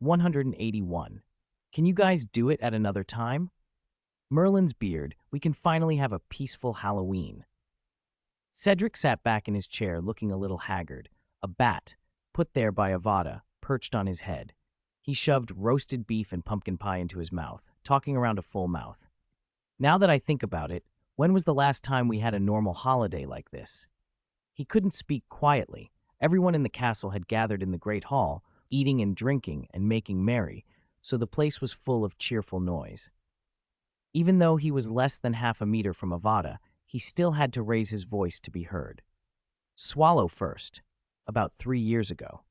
181. Can you guys do it at another time? Merlin's beard, we can finally have a peaceful Halloween. Cedric sat back in his chair looking a little haggard, a bat, put there by Avada, perched on his head. He shoved roasted beef and pumpkin pie into his mouth, talking around a full mouth. Now that I think about it, when was the last time we had a normal holiday like this? He couldn't speak quietly. Everyone in the castle had gathered in the great hall, eating and drinking and making merry, so the place was full of cheerful noise. Even though he was less than half a meter from Avada, he still had to raise his voice to be heard. Swallow first, about 3 years ago.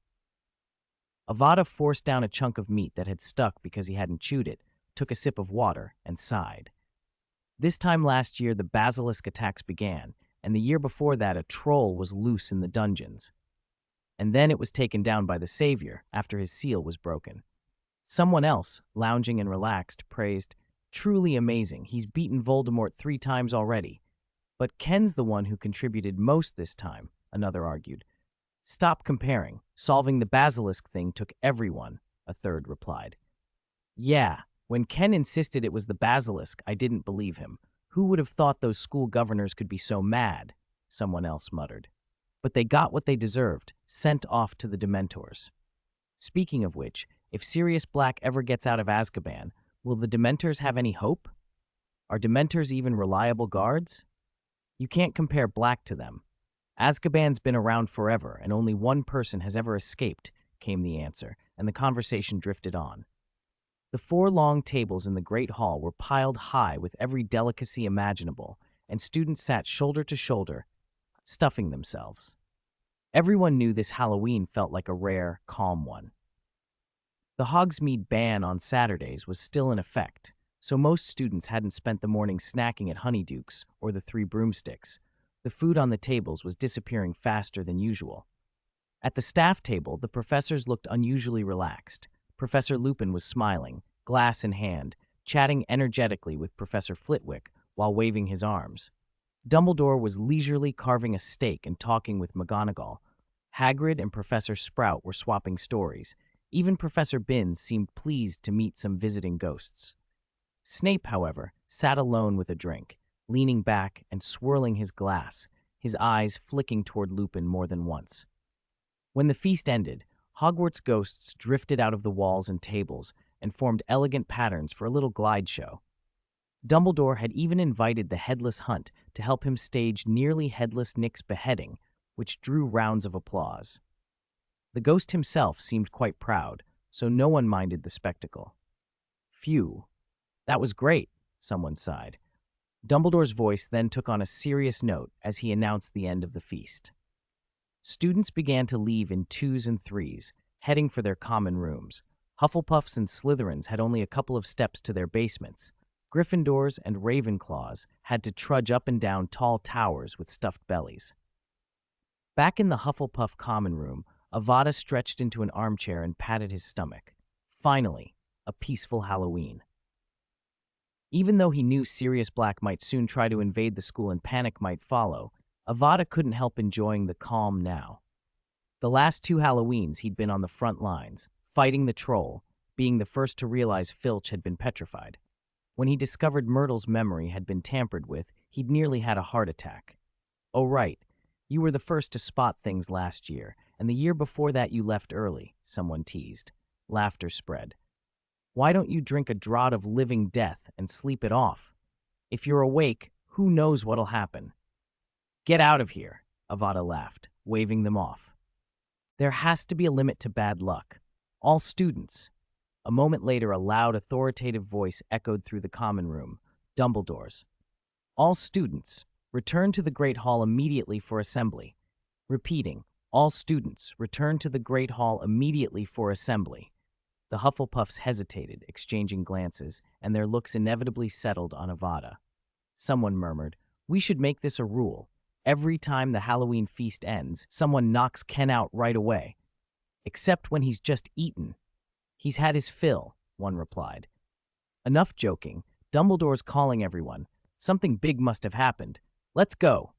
Avada forced down a chunk of meat that had stuck because he hadn't chewed it, took a sip of water, and sighed. This time last year, the basilisk attacks began, and the year before that, a troll was loose in the dungeons. And then it was taken down by the savior after his seal was broken. Someone else, lounging and relaxed, praised, "Truly amazing, he's beaten Voldemort 3 times already." "But Ken's the one who contributed most this time," another argued. "Stop comparing. Solving the basilisk thing took everyone," a third replied. "Yeah, when Ken insisted it was the basilisk, I didn't believe him. Who would have thought those school governors could be so mad?" someone else muttered. "But they got what they deserved, sent off to the Dementors." Speaking of which, if Sirius Black ever gets out of Azkaban, will the Dementors have any hope? Are Dementors even reliable guards? You can't compare Black to them. Azkaban's been around forever, and only one person has ever escaped, came the answer, and the conversation drifted on. The 4 long tables in the Great Hall were piled high with every delicacy imaginable, and students sat shoulder to shoulder, stuffing themselves. Everyone knew this Halloween felt like a rare, calm one. The Hogsmeade ban on Saturdays was still in effect, so most students hadn't spent the morning snacking at Honeyduke's or the 3 Broomsticks. The food on the tables was disappearing faster than usual. At the staff table, the professors looked unusually relaxed. Professor Lupin was smiling, glass in hand, chatting energetically with Professor Flitwick while waving his arms. Dumbledore was leisurely carving a steak and talking with McGonagall. Hagrid and Professor Sprout were swapping stories. Even Professor Binns seemed pleased to meet some visiting ghosts. Snape, however, sat alone with a drink, leaning back and swirling his glass, his eyes flicking toward Lupin more than once. When the feast ended, Hogwarts ghosts drifted out of the walls and tables and formed elegant patterns for a little glide show. Dumbledore had even invited the Headless Hunt to help him stage nearly headless Nick's beheading, which drew rounds of applause. The ghost himself seemed quite proud, so no one minded the spectacle. "Phew, that was great," someone sighed. Dumbledore's voice then took on a serious note as he announced the end of the feast. Students began to leave in 2s and 3s, heading for their common rooms. Hufflepuffs and Slytherins had only a couple of steps to their basements. Gryffindors and Ravenclaws had to trudge up and down tall towers with stuffed bellies. Back in the Hufflepuff common room, Avada stretched into an armchair and patted his stomach. Finally, a peaceful Halloween. Even though he knew Sirius Black might soon try to invade the school and panic might follow, Avada couldn't help enjoying the calm now. The last 2 Halloweens he'd been on the front lines, fighting the troll, being the first to realize Filch had been petrified. When he discovered Myrtle's memory had been tampered with, he'd nearly had a heart attack. "Oh right, you were the first to spot things last year, and the year before that you left early," someone teased. Laughter spread. "Why don't you drink a draught of living death and sleep it off? If you're awake, who knows what'll happen?" "Get out of here," Avada laughed, waving them off. "There has to be a limit to bad luck. All students." A moment later, a loud, authoritative voice echoed through the common room, Dumbledore's. "All students, return to the Great Hall immediately for assembly." Repeating, "All students, return to the Great Hall immediately for assembly." The Hufflepuffs hesitated, exchanging glances, and their looks inevitably settled on Avada. Someone murmured, "We should make this a rule. Every time the Halloween feast ends, someone knocks Ken out right away. Except when he's just eaten." "He's had his fill," one replied. "Enough joking. Dumbledore's calling everyone. Something big must have happened. Let's go."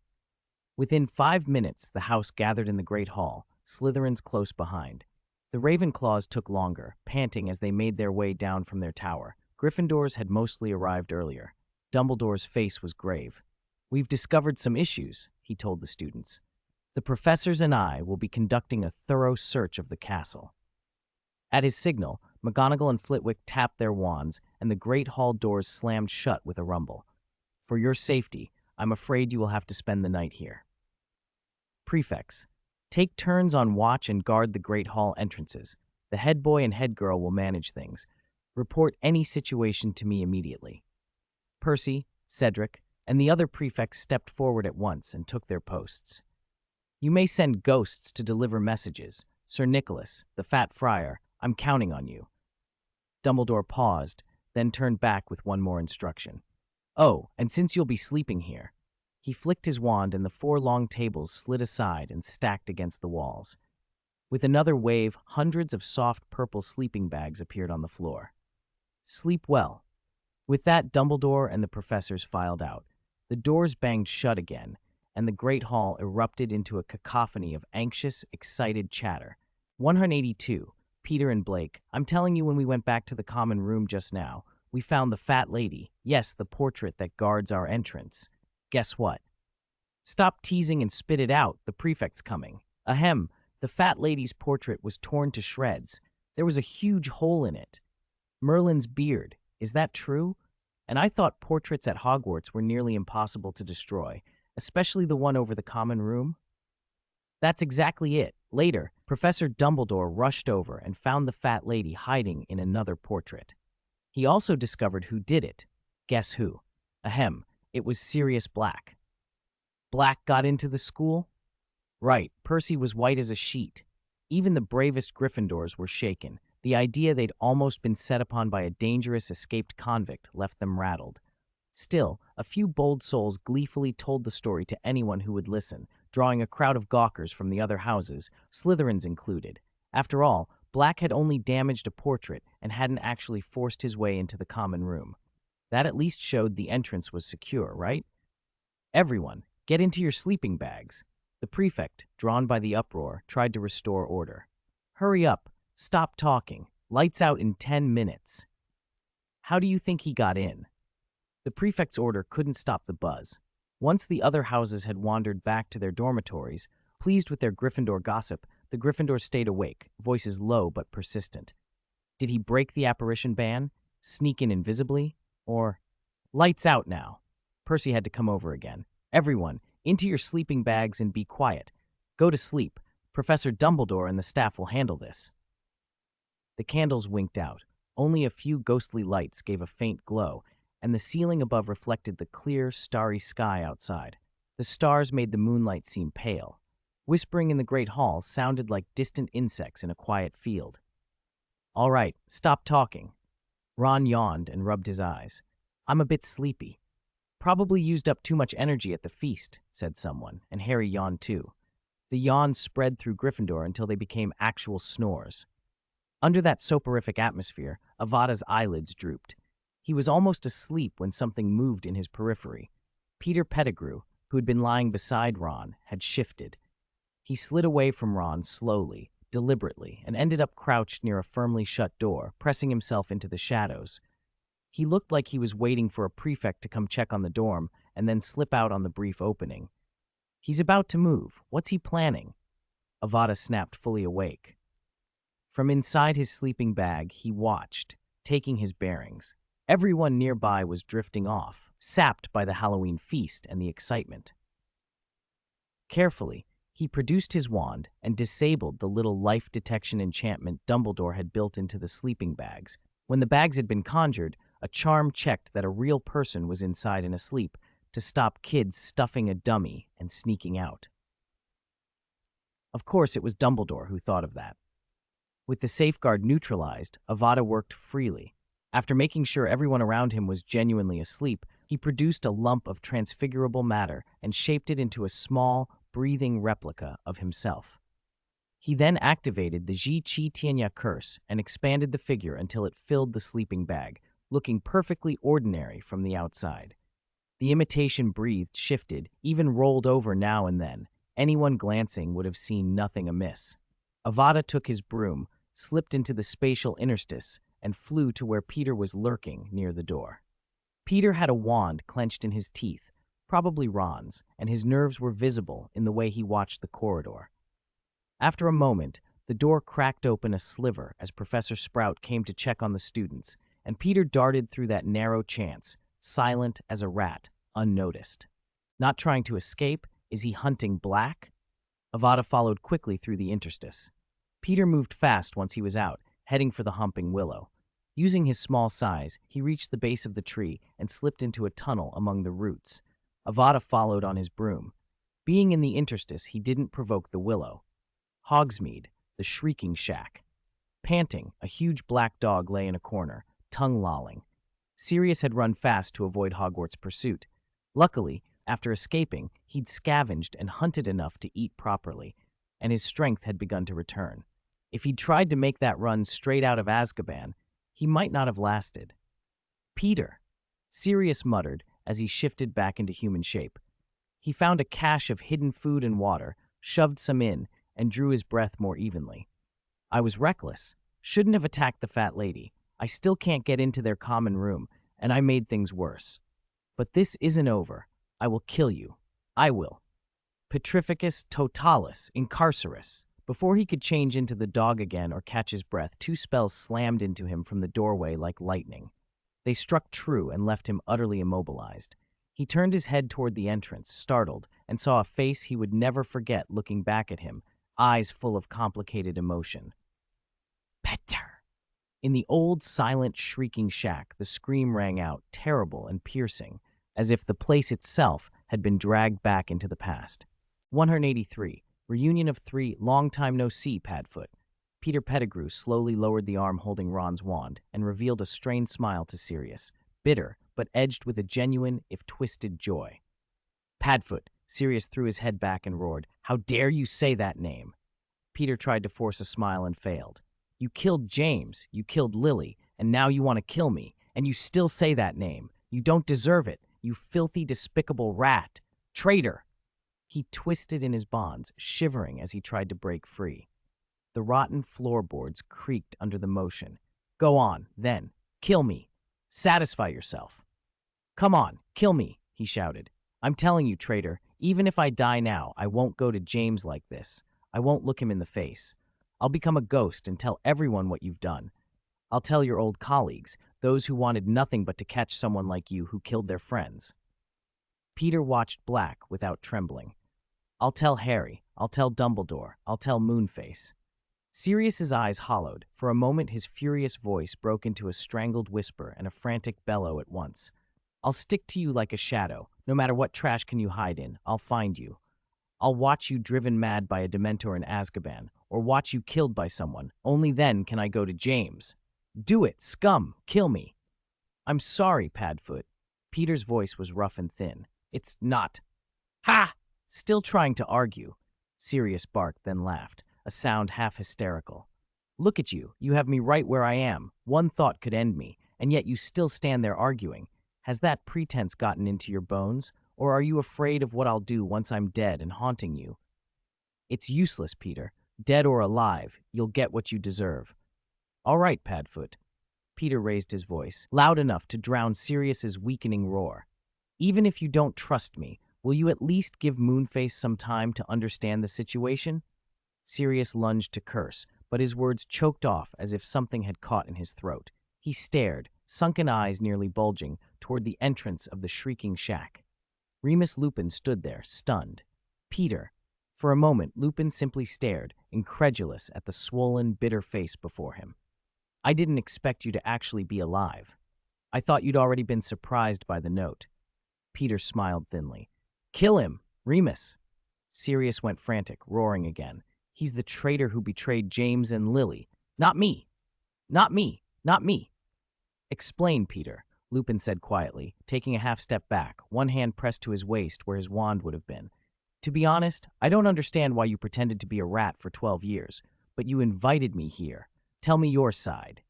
Within 5 minutes, the house gathered in the Great Hall, Slytherins close behind. The Ravenclaws took longer, panting as they made their way down from their tower. Gryffindors had mostly arrived earlier. Dumbledore's face was grave. "We've discovered some issues," he told the students. "The professors and I will be conducting a thorough search of the castle." At his signal, McGonagall and Flitwick tapped their wands, and the great hall doors slammed shut with a rumble. "For your safety, I'm afraid you will have to spend the night here." Prefects, take turns on watch and guard the great hall entrances. The head boy and head girl will manage things. Report any situation to me immediately. Percy, Cedric, and the other prefects stepped forward at once and took their posts. "You may send ghosts to deliver messages. Sir Nicholas, the Fat Friar, I'm counting on you." Dumbledore paused, then turned back with one more instruction. "Oh, and since you'll be sleeping here." He flicked his wand and the 4 long tables slid aside and stacked against the walls. With another wave, hundreds of soft purple sleeping bags appeared on the floor. "Sleep well." With that, Dumbledore and the professors filed out. The doors banged shut again, and the great hall erupted into a cacophony of anxious, excited chatter. 182. Peter and Blake, I'm telling you, when we went back to the common room just now, we found the fat lady. Yes, the portrait that guards our entrance. Guess what? Stop teasing and spit it out. The prefect's coming. Ahem. The fat lady's portrait was torn to shreds. There was a huge hole in it. Merlin's beard. Is that true? And I thought portraits at Hogwarts were nearly impossible to destroy, especially the one over the common room. That's exactly it. Later, Professor Dumbledore rushed over and found the fat lady hiding in another portrait. He also discovered who did it. Guess who? Ahem, it was Sirius Black. Black got into the school? Right, Percy was white as a sheet. Even the bravest Gryffindors were shaken. The idea they'd almost been set upon by a dangerous escaped convict left them rattled. Still, a few bold souls gleefully told the story to anyone who would listen, drawing a crowd of gawkers from the other houses, Slytherins included. After all, Black had only damaged a portrait and hadn't actually forced his way into the common room. That at least showed the entrance was secure, right? Everyone, get into your sleeping bags. The prefect, drawn by the uproar, tried to restore order. Hurry up. Stop talking. Lights out in 10 minutes. How do you think he got in? The prefect's order couldn't stop the buzz. Once the other houses had wandered back to their dormitories, pleased with their Gryffindor gossip, the Gryffindors stayed awake, voices low but persistent. Did he break the apparition ban? Sneak in invisibly? Or, lights out now. Percy had to come over again. Everyone, into your sleeping bags and be quiet. Go to sleep. Professor Dumbledore and the staff will handle this. The candles winked out. Only a few ghostly lights gave a faint glow, and the ceiling above reflected the clear, starry sky outside. The stars made the moonlight seem pale. Whispering in the great hall sounded like distant insects in a quiet field. All right, stop talking. Ron yawned and rubbed his eyes. I'm a bit sleepy. Probably used up too much energy at the feast, said someone, and Harry yawned too. The yawns spread through Gryffindor until they became actual snores. Under that soporific atmosphere, Avada's eyelids drooped. He was almost asleep when something moved in his periphery. Peter Pettigrew, who had been lying beside Ron, had shifted. He slid away from Ron slowly, deliberately, and ended up crouched near a firmly shut door, pressing himself into the shadows. He looked like he was waiting for a prefect to come check on the dorm and then slip out on the brief opening. He's about to move. What's he planning? Avada snapped, fully awake. From inside his sleeping bag, he watched, taking his bearings. Everyone nearby was drifting off, sapped by the Halloween feast and the excitement. Carefully, he produced his wand and disabled the little life detection enchantment Dumbledore had built into the sleeping bags. When the bags had been conjured, a charm checked that a real person was inside and asleep to stop kids stuffing a dummy and sneaking out. Of course, it was Dumbledore who thought of that. With the safeguard neutralized, Avada worked freely. After making sure everyone around him was genuinely asleep, he produced a lump of transfigurable matter and shaped it into a small, breathing replica of himself. He then activated the Ji Chi Tianya curse and expanded the figure until it filled the sleeping bag, looking perfectly ordinary from the outside. The imitation breathed, shifted, even rolled over now and then. Anyone glancing would have seen nothing amiss. Avada took his broom, slipped into the spatial interstice, and flew to where Peter was lurking near the door. Peter had a wand clenched in his teeth, probably Ron's, and his nerves were visible in the way he watched the corridor. After a moment, the door cracked open a sliver as Professor Sprout came to check on the students, and Peter darted through that narrow chance, silent as a rat, unnoticed. Not trying to escape, is he hunting black? Avada followed quickly through the interstice. Peter moved fast once he was out, heading for the humping willow. Using his small size, he reached the base of the tree and slipped into a tunnel among the roots. Avada followed on his broom. Being in the interstice, he didn't provoke the willow. Hogsmeade, the shrieking shack. Panting, a huge black dog lay in a corner, tongue lolling. Sirius had run fast to avoid Hogwarts' pursuit. Luckily, after escaping, he'd scavenged and hunted enough to eat properly, and his strength had begun to return. If he'd tried to make that run straight out of Azkaban, he might not have lasted. Peter, Sirius muttered as he shifted back into human shape. He found a cache of hidden food and water, shoved some in, and drew his breath more evenly. I was reckless. Shouldn't have attacked the fat lady. I still can't get into their common room, and I made things worse. But this isn't over. I will kill you. I will. Petrificus totalis incarcerus. Before he could change into the dog again or catch his breath, two spells slammed into him from the doorway like lightning. They struck true and left him utterly immobilized. He turned his head toward the entrance, startled, and saw a face he would never forget looking back at him, eyes full of complicated emotion. Petter! In the old, silent, shrieking shack, the scream rang out, terrible and piercing, as if the place itself had been dragged back into the past. 183. Reunion of 3, long time no see, Padfoot. Peter Pettigrew slowly lowered the arm holding Ron's wand and revealed a strained smile to Sirius, bitter but edged with a genuine, if twisted, joy. Padfoot, Sirius threw his head back and roared, "How dare you say that name?" Peter tried to force a smile and failed. "You killed James, you killed Lily, and now you want to kill me, and you still say that name. You don't deserve it, you filthy, despicable rat. Traitor!" He twisted in his bonds, shivering as he tried to break free. The rotten floorboards creaked under the motion. "Go on, then. Kill me. Satisfy yourself." "Come on, kill me," he shouted. "I'm telling you, traitor, even if I die now, I won't go to James like this. I won't look him in the face. I'll become a ghost and tell everyone what you've done. I'll tell your old colleagues, those who wanted nothing but to catch someone like you who killed their friends." Peter watched Black without trembling. "I'll tell Harry. I'll tell Dumbledore. I'll tell Moonface." Sirius's eyes hollowed. For a moment, his furious voice broke into a strangled whisper and a frantic bellow at once. "I'll stick to you like a shadow. No matter what trash can you hide in, I'll find you. I'll watch you driven mad by a Dementor in Azkaban, or watch you killed by someone. Only then can I go to James. Do it, scum! Kill me!" "I'm sorry, Padfoot." Peter's voice was rough and thin. "It's not." "Ha! Still trying to argue." Sirius barked, then laughed, a sound half hysterical. "Look at you. You have me right where I am. One thought could end me, and yet you still stand there arguing. Has that pretense gotten into your bones, or are you afraid of what I'll do once I'm dead and haunting you?" "It's useless, Peter. Dead or alive, you'll get what you deserve." "All right, Padfoot." Peter raised his voice, loud enough to drown Sirius's weakening roar. "Even if you don't trust me, will you at least give Moonface some time to understand the situation?" Sirius lunged to curse, but his words choked off as if something had caught in his throat. He stared, sunken eyes nearly bulging, toward the entrance of the shrieking shack. Remus Lupin stood there, stunned. Peter. For a moment, Lupin simply stared, incredulous at the swollen, bitter face before him. "I didn't expect you to actually be alive. I thought you'd already been surprised by the note." Peter smiled thinly. "Kill him, Remus." Sirius went frantic, roaring again. "He's the traitor who betrayed James and Lily. Not me! Not me! Not me!" "Explain, Peter," Lupin said quietly, taking a half step back, one hand pressed to his waist where his wand would have been. "To be honest, I don't understand why you pretended to be a rat for 12 years, but you invited me here. Tell me your side."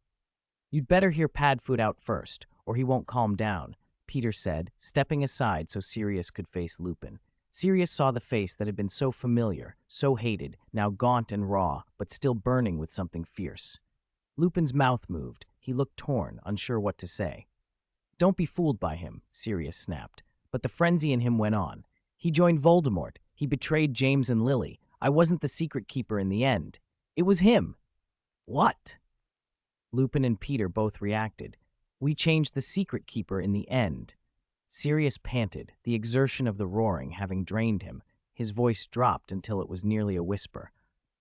"You'd better hear Padfoot out first, or he won't calm down," Peter said, stepping aside so Sirius could face Lupin. Sirius saw the face that had been so familiar, so hated, now gaunt and raw, but still burning with something fierce. Lupin's mouth moved. He looked torn, unsure what to say. "Don't be fooled by him," Sirius snapped. But the frenzy in him went on. "He joined Voldemort. He betrayed James and Lily. I wasn't the secret keeper in the end. It was him." "What?" Lupin and Peter both reacted. "We changed the secret keeper in the end." Sirius panted, the exertion of the roaring having drained him. His voice dropped until it was nearly a whisper.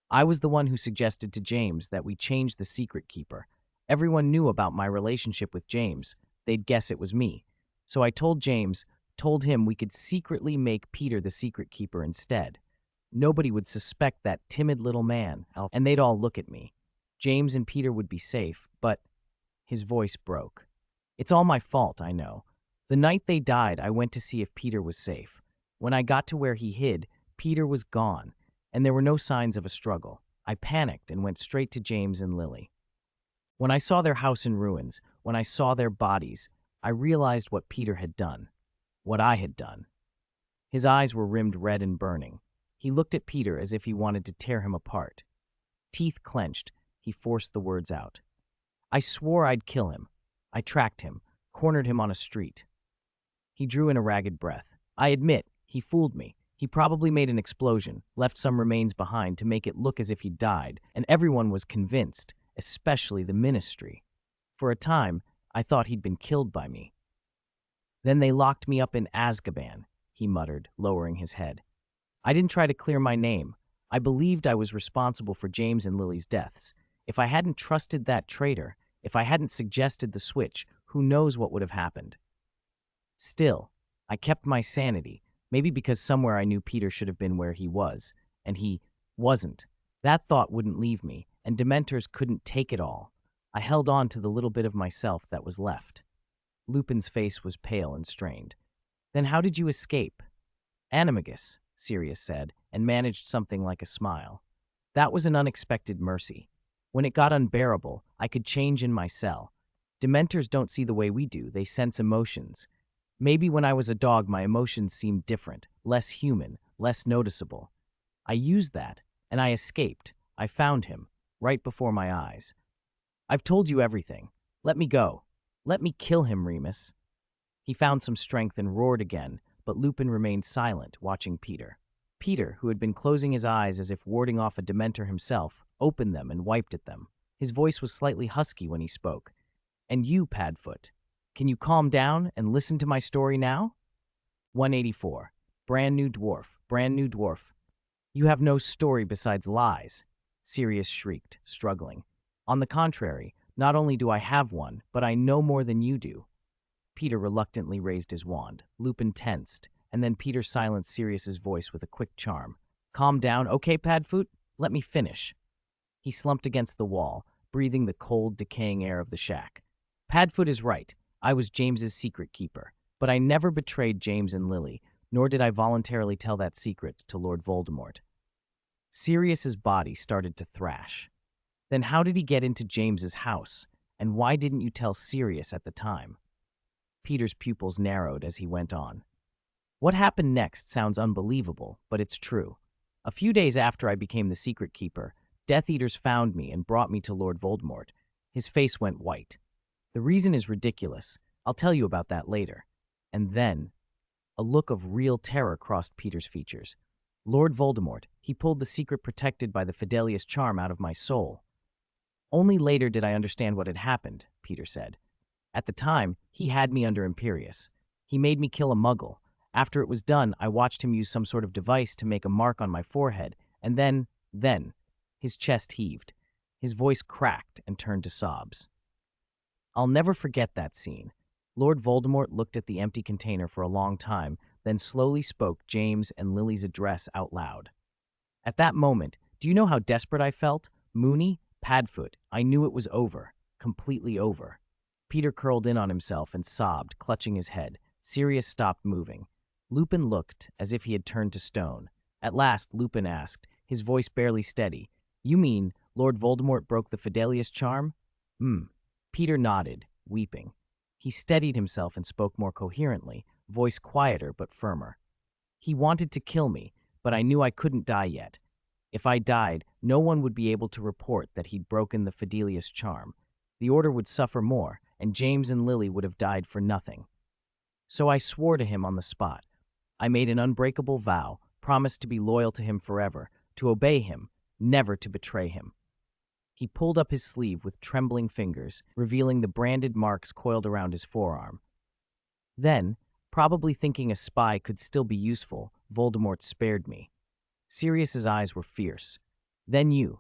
"I was the one who suggested to James that we change the secret keeper. Everyone knew about my relationship with James. They'd guess it was me. So I told him we could secretly make Peter the secret keeper instead. Nobody would suspect that timid little man, and they'd all look at me. James and Peter would be safe, but..." His voice broke. "It's all my fault, I know. The night they died, I went to see if Peter was safe. When I got to where he hid, Peter was gone, and there were no signs of a struggle. I panicked and went straight to James and Lily. When I saw their house in ruins, when I saw their bodies, I realized what Peter had done. What I had done." His eyes were rimmed red and burning. He looked at Peter as if he wanted to tear him apart. Teeth clenched, he forced the words out. "I swore I'd kill him. I tracked him, cornered him on a street." He drew in a ragged breath. "I admit, he fooled me. He probably made an explosion, left some remains behind to make it look as if he died, and everyone was convinced, especially the Ministry. For a time, I thought he'd been killed by me. Then they locked me up in Azkaban," he muttered, lowering his head. "I didn't try to clear my name. I believed I was responsible for James and Lily's deaths. If I hadn't trusted that traitor, if I hadn't suggested the switch, who knows what would have happened. Still, I kept my sanity, maybe because somewhere I knew Peter should have been where he was, and he wasn't. That thought wouldn't leave me, and Dementors couldn't take it all. I held on to the little bit of myself that was left." Lupin's face was pale and strained. "Then how did you escape?" "Animagus," Sirius said, and managed something like a smile. "That was an unexpected mercy. When it got unbearable, I could change in my cell. Dementors don't see the way we do, they sense emotions. Maybe when I was a dog, my emotions seemed different, less human, less noticeable. I used that, and I escaped. I found him, right before my eyes. I've told you everything. Let me go. Let me kill him, Remus." He found some strength and roared again, but Lupin remained silent, watching Peter. Peter, who had been closing his eyes as if warding off a Dementor himself, opened them and wiped at them. His voice was slightly husky when he spoke. "And you, Padfoot, can you calm down and listen to my story now?" 184. Brand new dwarf, brand new dwarf. "You have no story besides lies," Sirius shrieked, struggling. "On the contrary, not only do I have one, but I know more than you do." Peter reluctantly raised his wand. Lupin tensed, and then Peter silenced Sirius's voice with a quick charm. "Calm down, okay, Padfoot? Let me finish." He slumped against the wall, breathing the cold, decaying air of the shack. "Padfoot is right. I was James's secret keeper, but I never betrayed James and Lily, nor did I voluntarily tell that secret to Lord Voldemort." Sirius's body started to thrash. "Then how did he get into James's house, and why didn't you tell Sirius at the time?" Peter's pupils narrowed as he went on. "What happened next sounds unbelievable, but it's true. A few days after I became the secret keeper, Death Eaters found me and brought me to Lord Voldemort." His face went white. "The reason is ridiculous. I'll tell you about that later." And then, a look of real terror crossed Peter's features. "Lord Voldemort, he pulled the secret protected by the Fidelius charm out of my soul." "Only later did I understand what had happened," Peter said. "At the time, he had me under Imperius. He made me kill a muggle. After it was done, I watched him use some sort of device to make a mark on my forehead, and then, his chest heaved. His voice cracked and turned to sobs. I'll never forget that scene. Lord Voldemort looked at the empty container for a long time, then slowly spoke James and Lily's address out loud. At that moment, do you know how desperate I felt? Moony, Padfoot, I knew it was over, completely over. Peter curled in on himself and sobbed, clutching his head. Sirius stopped moving. Lupin looked as if he had turned to stone. At last, Lupin asked, his voice barely steady, "You mean Lord Voldemort broke the Fidelius charm?" Peter nodded, weeping. He steadied himself and spoke more coherently, voice quieter but firmer. He wanted to kill me, but I knew I couldn't die yet. If I died, no one would be able to report that he'd broken the Fidelius charm. The Order would suffer more, and James and Lily would have died for nothing. So I swore to him on the spot. I made an unbreakable vow, promised to be loyal to him forever, to obey him, never to betray him. He pulled up his sleeve with trembling fingers, revealing the branded marks coiled around his forearm. Then, probably thinking a spy could still be useful, Voldemort spared me. Sirius's eyes were fierce. Then you.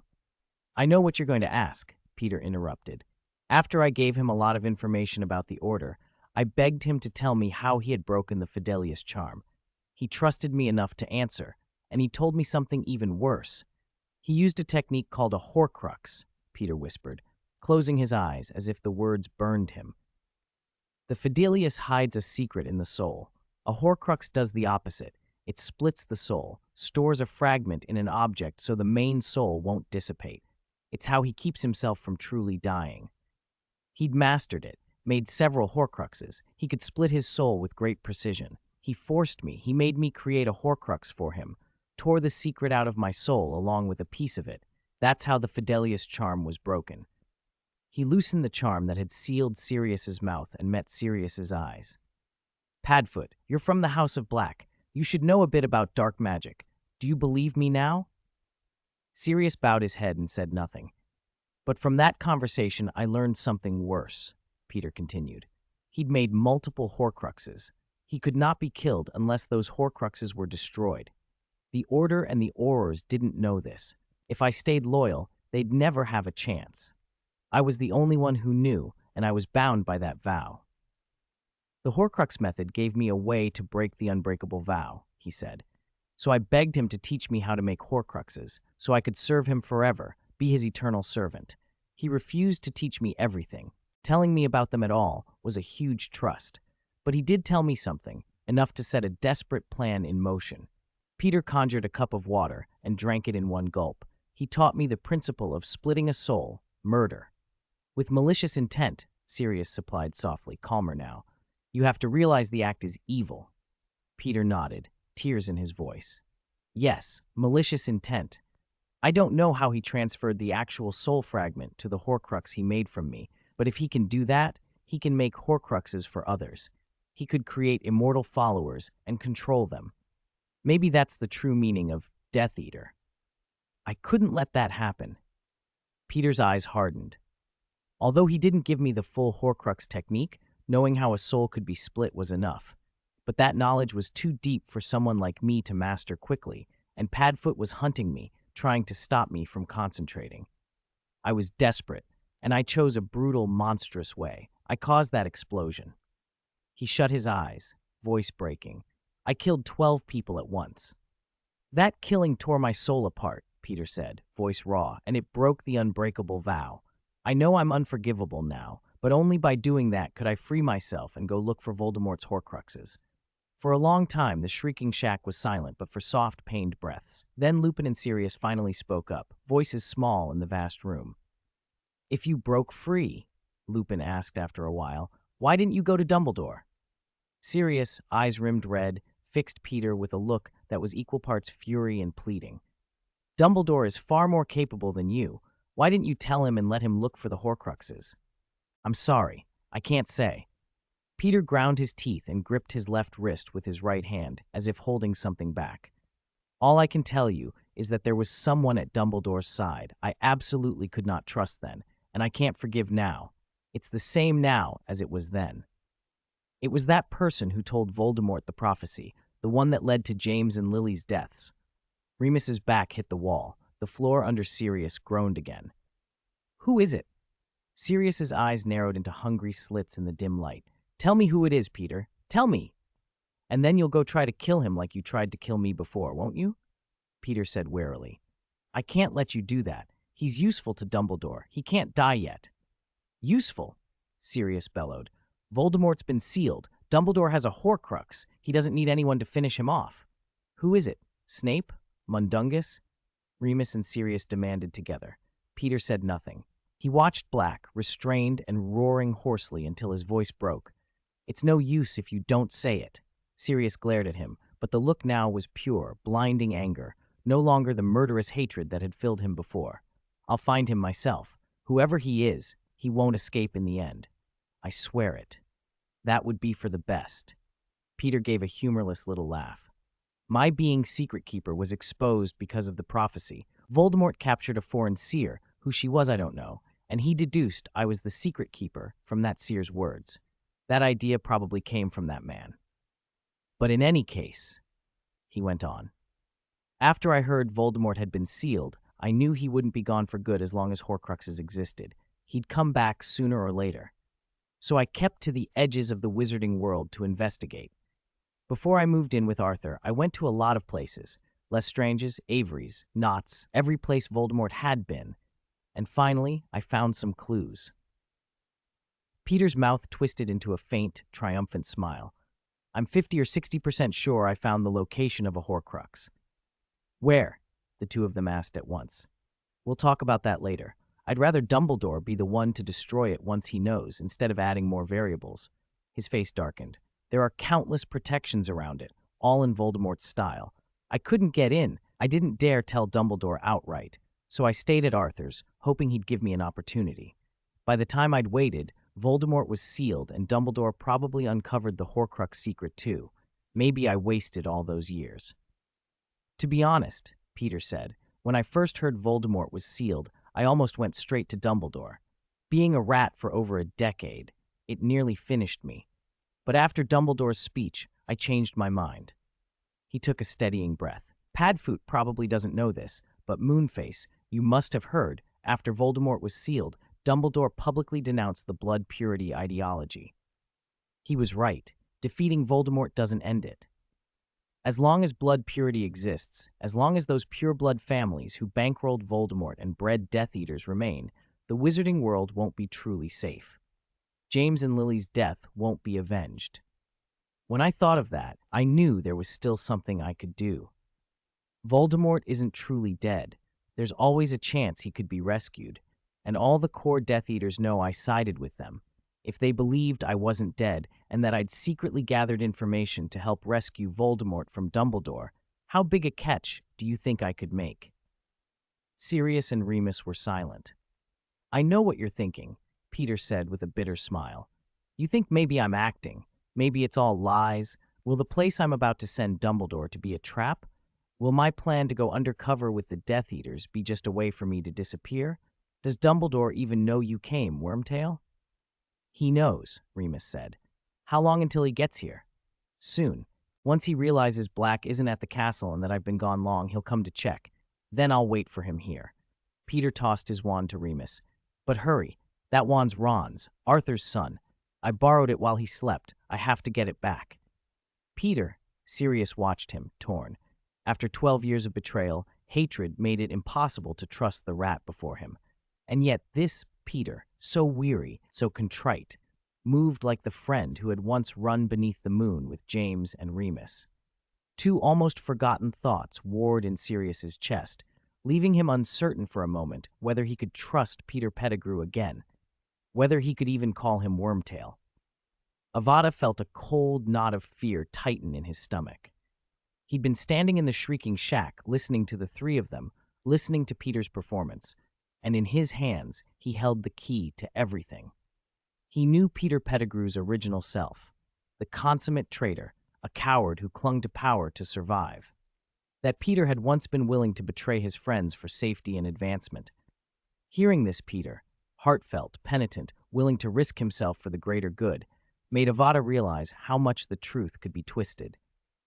I know what you're going to ask, Peter interrupted. After I gave him a lot of information about the Order, I begged him to tell me how he had broken the Fidelius charm. He trusted me enough to answer, and he told me something even worse. He used a technique called a Horcrux, Peter whispered, closing his eyes as if the words burned him. The Fidelius hides a secret in the soul. A Horcrux does the opposite. It splits the soul, stores a fragment in an object so the main soul won't dissipate. It's how he keeps himself from truly dying. He'd mastered it, made several Horcruxes. He could split his soul with great precision. He forced me. He made me create a Horcrux for him, tore the secret out of my soul along with a piece of it. That's how the Fidelius charm was broken. He loosened the charm that had sealed Sirius's mouth and met Sirius's eyes. Padfoot, you're from the House of Black. You should know a bit about dark magic. Do you believe me now? Sirius bowed his head and said nothing. But from that conversation, I learned something worse, Peter continued. He'd made multiple Horcruxes. He could not be killed unless those Horcruxes were destroyed. The Order and the Aurors didn't know this. If I stayed loyal, they'd never have a chance. I was the only one who knew, and I was bound by that vow. The Horcrux method gave me a way to break the unbreakable vow, he said. So I begged him to teach me how to make Horcruxes, so I could serve him forever, be his eternal servant. He refused to teach me everything. Telling me about them at all was a huge trust. But he did tell me something, enough to set a desperate plan in motion. Peter conjured a cup of water and drank it in one gulp. He taught me the principle of splitting a soul, murder. With malicious intent, Sirius supplied softly, calmer now. You have to realize the act is evil. Peter nodded, tears in his voice. Yes, malicious intent. I don't know how he transferred the actual soul fragment to the Horcrux he made from me, but if he can do that, he can make Horcruxes for others. He could create immortal followers and control them. Maybe that's the true meaning of Death Eater. I couldn't let that happen. Peter's eyes hardened. Although he didn't give me the full Horcrux technique, knowing how a soul could be split was enough. But that knowledge was too deep for someone like me to master quickly, and Padfoot was hunting me, trying to stop me from concentrating. I was desperate, and I chose a brutal, monstrous way. I caused that explosion. He shut his eyes, voice breaking. I killed 12 people at once. That killing tore my soul apart, Peter said, voice raw, and it broke the unbreakable vow. I know I'm unforgivable now, but only by doing that could I free myself and go look for Voldemort's Horcruxes. For a long time, the shrieking shack was silent but for soft, pained breaths. Then Lupin and Sirius finally spoke up, voices small in the vast room. If you broke free, Lupin asked after a while, why didn't you go to Dumbledore? Sirius, eyes rimmed red, fixed Peter with a look that was equal parts fury and pleading. Dumbledore is far more capable than you. Why didn't you tell him and let him look for the Horcruxes? I'm sorry. I can't say. Peter ground his teeth and gripped his left wrist with his right hand, as if holding something back. All I can tell you is that there was someone at Dumbledore's side I absolutely could not trust then, and I can't forgive now. It's the same now as it was then. It was that person who told Voldemort the prophecy, the one that led to James and Lily's deaths. Remus's back hit the wall. The floor under Sirius groaned again. Who is it? Sirius's eyes narrowed into hungry slits in the dim light. Tell me who it is, Peter. Tell me. And then you'll go try to kill him like you tried to kill me before, won't you? Peter said warily. I can't let you do that. He's useful to Dumbledore. He can't die yet. Useful? Sirius bellowed. Voldemort's been sealed. Dumbledore has a Horcrux. He doesn't need anyone to finish him off. Who is it? Snape? Mundungus? Remus and Sirius demanded together. Peter said nothing. He watched Black, restrained and roaring hoarsely until his voice broke. It's no use if you don't say it. Sirius glared at him, but the look now was pure, blinding anger, no longer the murderous hatred that had filled him before. I'll find him myself. Whoever he is, he won't escape in the end. I swear it. That would be for the best. Peter gave a humorless little laugh. My being secret keeper was exposed because of the prophecy. Voldemort captured a foreign seer. Who she was, I don't know, and he deduced I was the secret keeper from that seer's words. That idea probably came from that man. But in any case, he went on, after I heard Voldemort had been sealed, I knew he wouldn't be gone for good as long as Horcruxes existed. He'd come back sooner or later. So I kept to the edges of the wizarding world to investigate. Before I moved in with Arthur, I went to a lot of places. Lestrange's, Avery's, Knott's, every place Voldemort had been. And finally, I found some clues. Peter's mouth twisted into a faint, triumphant smile. I'm 50 or 60% sure I found the location of a Horcrux. Where? The two of them asked at once. We'll talk about that later. I'd rather Dumbledore be the one to destroy it once he knows, instead of adding more variables. His face darkened. There are countless protections around it, all in Voldemort's style. I couldn't get in. I didn't dare tell Dumbledore outright, so I stayed at Arthur's, hoping he'd give me an opportunity. By the time I'd waited, Voldemort was sealed, and Dumbledore probably uncovered the Horcrux secret too. Maybe I wasted all those years. To be honest, Peter said, when I first heard Voldemort was sealed, I almost went straight to Dumbledore. Being a rat for over a decade, it nearly finished me. But after Dumbledore's speech, I changed my mind. He took a steadying breath. Padfoot probably doesn't know this, but Moonface, you must have heard, after Voldemort was sealed, Dumbledore publicly denounced the blood purity ideology. He was right. Defeating Voldemort doesn't end it. As long as blood purity exists, as long as those pure-blood families who bankrolled Voldemort and bred Death Eaters remain, the wizarding world won't be truly safe. James and Lily's death won't be avenged. When I thought of that, I knew there was still something I could do. Voldemort isn't truly dead. There's always a chance he could be rescued, and all the core Death Eaters know I sided with them. If they believed I wasn't dead and that I'd secretly gathered information to help rescue Voldemort from Dumbledore, how big a catch do you think I could make? Sirius and Remus were silent. I know what you're thinking, Peter said with a bitter smile. You think maybe I'm acting. Maybe it's all lies. Will the place I'm about to send Dumbledore to be a trap? Will my plan to go undercover with the Death Eaters be just a way for me to disappear? Does Dumbledore even know you came, Wormtail? He knows, Remus said. How long until he gets here? Soon. Once he realizes Black isn't at the castle and that I've been gone long, he'll come to check. Then I'll wait for him here. Peter tossed his wand to Remus. But hurry. That wand's Ron's, Arthur's son. I borrowed it while he slept. I have to get it back. Peter, Sirius watched him, torn. After 12 years of betrayal, hatred made it impossible to trust the rat before him. And yet this Peter, so weary, so contrite, moved like the friend who had once run beneath the moon with James and Remus. Two almost forgotten thoughts warred in Sirius's chest, leaving him uncertain for a moment whether he could trust Peter Pettigrew again, whether he could even call him Wormtail. Avada felt a cold knot of fear tighten in his stomach. He'd been standing in the shrieking shack, listening to the three of them, listening to Peter's performance, and in his hands he held the key to everything. He knew Peter Pettigrew's original self, the consummate traitor, a coward who clung to power to survive. That Peter had once been willing to betray his friends for safety and advancement. Hearing this Peter, heartfelt, penitent, willing to risk himself for the greater good, made Avada realize how much the truth could be twisted.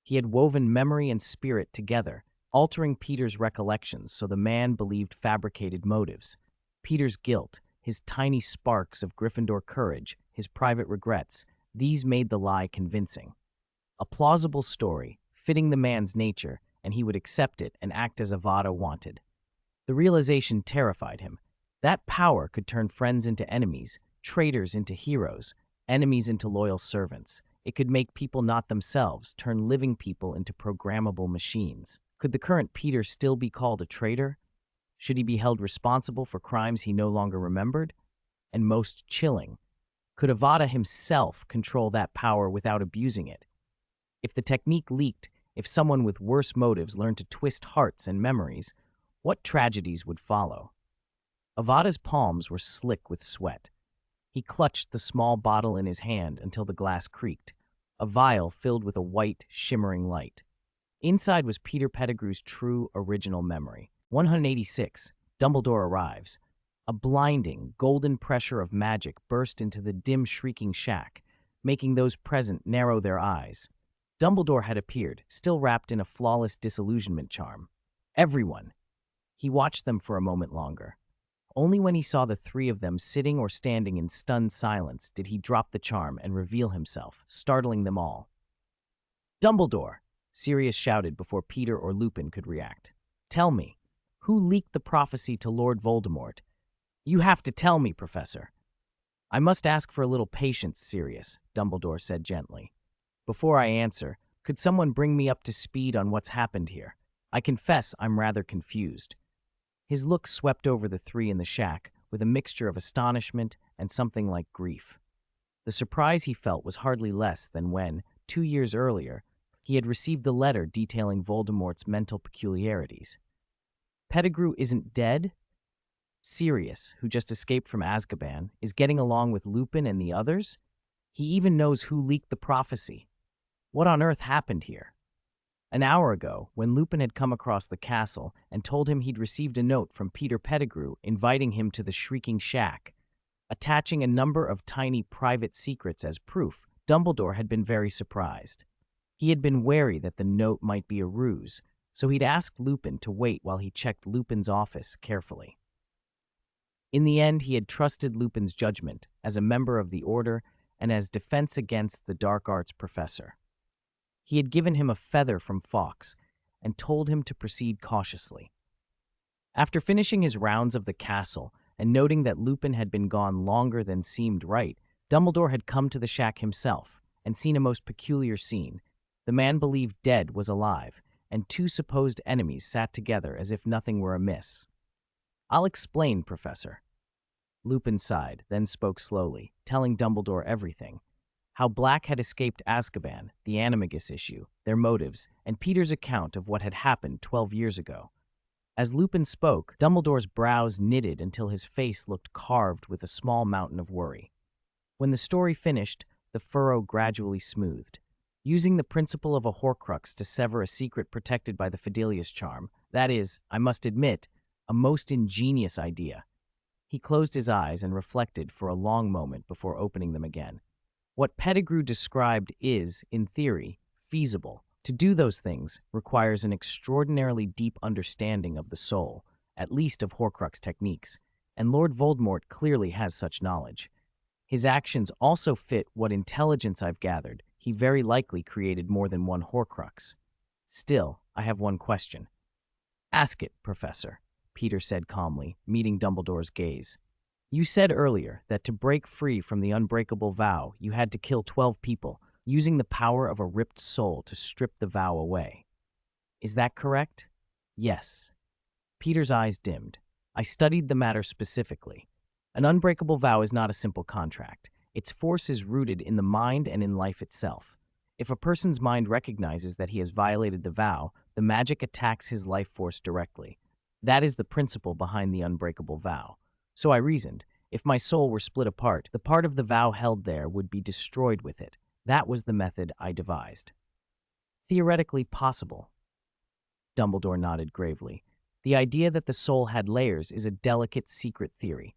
He had woven memory and spirit together, altering Peter's recollections so the man believed fabricated motives. Peter's guilt, his tiny sparks of Gryffindor courage, his private regrets, these made the lie convincing. A plausible story, fitting the man's nature, and he would accept it and act as Avada wanted. The realization terrified him. That power could turn friends into enemies, traitors into heroes, enemies into loyal servants. It could make people not themselves, turn living people into programmable machines. Could the current Peter still be called a traitor? Should he be held responsible for crimes he no longer remembered? And most chilling, could Avada himself control that power without abusing it? If the technique leaked, If someone with worse motives learned to twist hearts and memories, what tragedies would follow? Avada's palms were slick with sweat. He clutched the small bottle in his hand until the glass creaked, a vial filled with a white, shimmering light. Inside was Peter Pettigrew's true, original memory. 186. Dumbledore arrives. A blinding, golden pressure of magic burst into the dim, shrieking shack, making those present narrow their eyes. Dumbledore had appeared, still wrapped in a flawless disillusionment charm. Everyone. He watched them for a moment longer. Only when he saw the three of them sitting or standing in stunned silence did he drop the charm and reveal himself, startling them all. "Dumbledore!" Sirius shouted before Peter or Lupin could react. "Tell me, who leaked the prophecy to Lord Voldemort?" "You have to tell me, Professor." "I must ask for a little patience, Sirius," Dumbledore said gently. "Before I answer, could someone bring me up to speed on what's happened here? I confess I'm rather confused." His look swept over the three in the shack with a mixture of astonishment and something like grief. The surprise he felt was hardly less than when, 2 years earlier, he had received the letter detailing Voldemort's mental peculiarities. Pettigrew isn't dead? Sirius, who just escaped from Azkaban, is getting along with Lupin and the others? He even knows who leaked the prophecy. What on earth happened here? An hour ago, when Lupin had come across the castle and told him he'd received a note from Peter Pettigrew inviting him to the Shrieking Shack, attaching a number of tiny private secrets as proof, Dumbledore had been very surprised. He had been wary that the note might be a ruse, so he'd asked Lupin to wait while he checked Lupin's office carefully. In the end, he had trusted Lupin's judgment as a member of the Order and as defense against the dark arts professor. He had given him a feather from Fawkes and told him to proceed cautiously. After finishing his rounds of the castle and noting that Lupin had been gone longer than seemed right, Dumbledore had come to the shack himself and seen a most peculiar scene. The man believed dead was alive, and two supposed enemies sat together as if nothing were amiss. "I'll explain, Professor." Lupin sighed, then spoke slowly, telling Dumbledore everything. How Black had escaped Azkaban, the Animagus issue, their motives, and Peter's account of what had happened 12 years ago. As Lupin spoke, Dumbledore's brows knitted until his face looked carved with a small mountain of worry. When the story finished, the furrow gradually smoothed. Using the principle of a Horcrux to sever a secret protected by the Fidelius charm, that is, I must admit, a most ingenious idea. He closed his eyes and reflected for a long moment before opening them again. What Pettigrew described is, in theory, feasible. To do those things requires an extraordinarily deep understanding of the soul, at least of Horcrux techniques, and Lord Voldemort clearly has such knowledge. His actions also fit what intelligence I've gathered. He very likely created more than one Horcrux. Still, I have one question. "Ask it, Professor," Peter said calmly, meeting Dumbledore's gaze. "You said earlier that to break free from the unbreakable vow, you had to kill 12 people, using the power of a ripped soul to strip the vow away. Is that correct?" "Yes." Peter's eyes dimmed. "I studied the matter specifically. An unbreakable vow is not a simple contract. Its force is rooted in the mind and in life itself. If a person's mind recognizes that he has violated the vow, the magic attacks his life force directly. That is the principle behind the unbreakable vow. So I reasoned, if my soul were split apart, the part of the vow held there would be destroyed with it. That was the method I devised." "Theoretically possible." Dumbledore nodded gravely. "The idea that the soul had layers is a delicate, secret theory.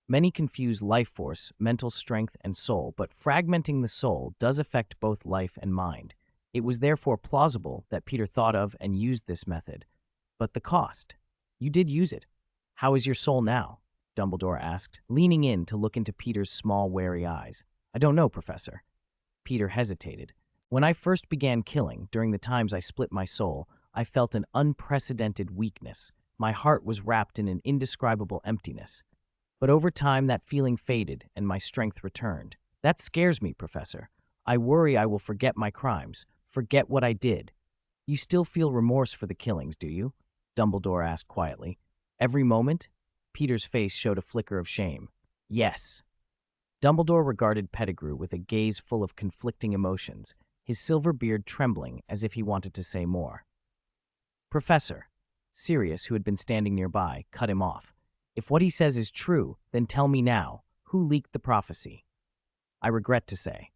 Many confuse life force, mental strength, and soul, but fragmenting the soul does affect both life and mind. It was therefore plausible that Peter thought of and used this method. But the cost? You did use it. How is your soul now?" Dumbledore asked, leaning in to look into Peter's small, wary eyes. "I don't know, Professor." Peter hesitated. "When I first began killing, during the times I split my soul, I felt an unprecedented weakness. My heart was wrapped in an indescribable emptiness. But over time, that feeling faded and my strength returned. That scares me, Professor. I worry I will forget my crimes, forget what I did." "You still feel remorse for the killings, do you?" Dumbledore asked quietly. "Every moment?" Peter's face showed a flicker of shame. "Yes." Dumbledore regarded Pettigrew with a gaze full of conflicting emotions. his silver beard trembling as if he wanted to say more. "Professor," Sirius, who had been standing nearby, cut him off. "If what he says is true, then tell me now, who leaked the prophecy?" "I regret to say,"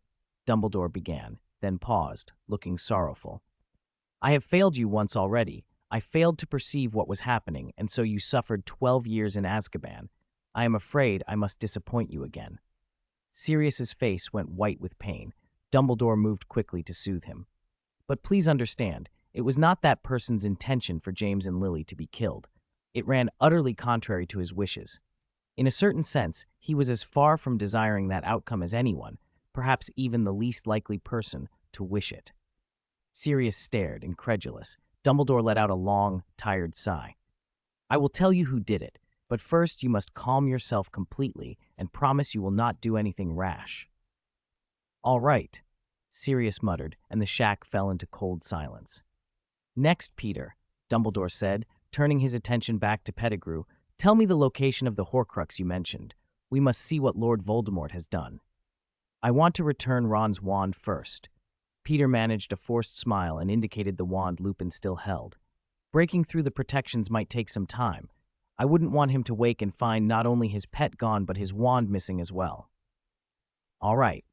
Dumbledore began, then paused, looking sorrowful. "I have failed you once already. I failed to perceive what was happening, and so you suffered 12 years in Azkaban. I am afraid I must disappoint you again." Sirius's face went white with pain. Dumbledore moved quickly to soothe him. "But please understand, it was not that person's intention for James and Lily to be killed. It ran utterly contrary to his wishes. In a certain sense, he was as far from desiring that outcome as anyone, perhaps even the least likely person, to wish it." Sirius stared, incredulous. Dumbledore let out a long, tired sigh. "I will tell you who did it, but first you must calm yourself completely and promise you will not do anything rash." "All right," Sirius muttered, and the shack fell into cold silence. "Next, Peter," Dumbledore said, turning his attention back to Pettigrew, "tell me the location of the Horcrux you mentioned. We must see what Lord Voldemort has done." "I want to return Ron's wand first." Peter managed a forced smile and indicated the wand Lupin still held. "Breaking through the protections might take some time. I wouldn't want him to wake and find not only his pet gone but his wand missing as well." "All right,"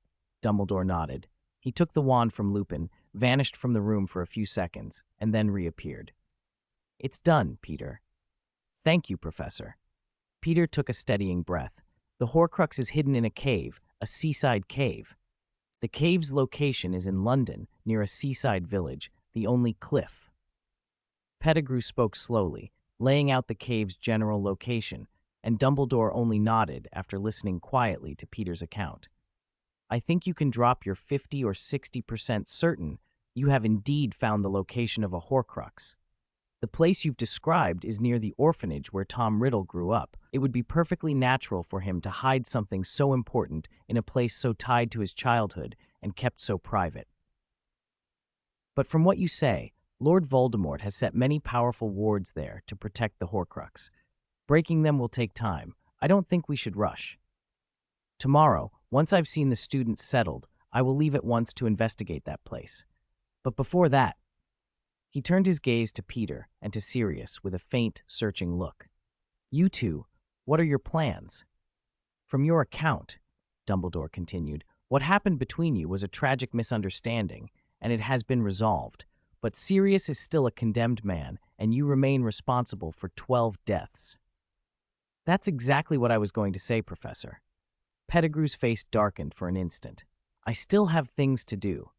Dumbledore nodded. He took the wand from Lupin, vanished from the room for a few seconds, and then reappeared. "It's done, Peter." "Thank you, Professor." Peter took a steadying breath. "The Horcrux is hidden in a cave, a seaside cave. The cave's location is in London, near a seaside village, the only cliff." Pettigrew spoke slowly, laying out the cave's general location, and Dumbledore only nodded after listening quietly to Peter's account. "I think you can drop your 50 or 60% certain you have indeed found the location of a Horcrux. The place you've described is near the orphanage where Tom Riddle grew up. It would be perfectly natural for him to hide something so important in a place so tied to his childhood and kept so private. But from what you say, Lord Voldemort has set many powerful wards there to protect the Horcrux. Breaking them will take time. I don't think we should rush. Tomorrow, once I've seen the students settled, I will leave at once to investigate that place. But before that—" He turned his gaze to Peter and to Sirius with a faint, searching look. "You two, what are your plans?" "From your account," Dumbledore continued, "what happened between you was a tragic misunderstanding, and it has been resolved. But Sirius is still a condemned man, and you remain responsible for 12 deaths." "That's exactly what I was going to say, Professor." Pettigrew's face darkened for an instant. "I still have things to do.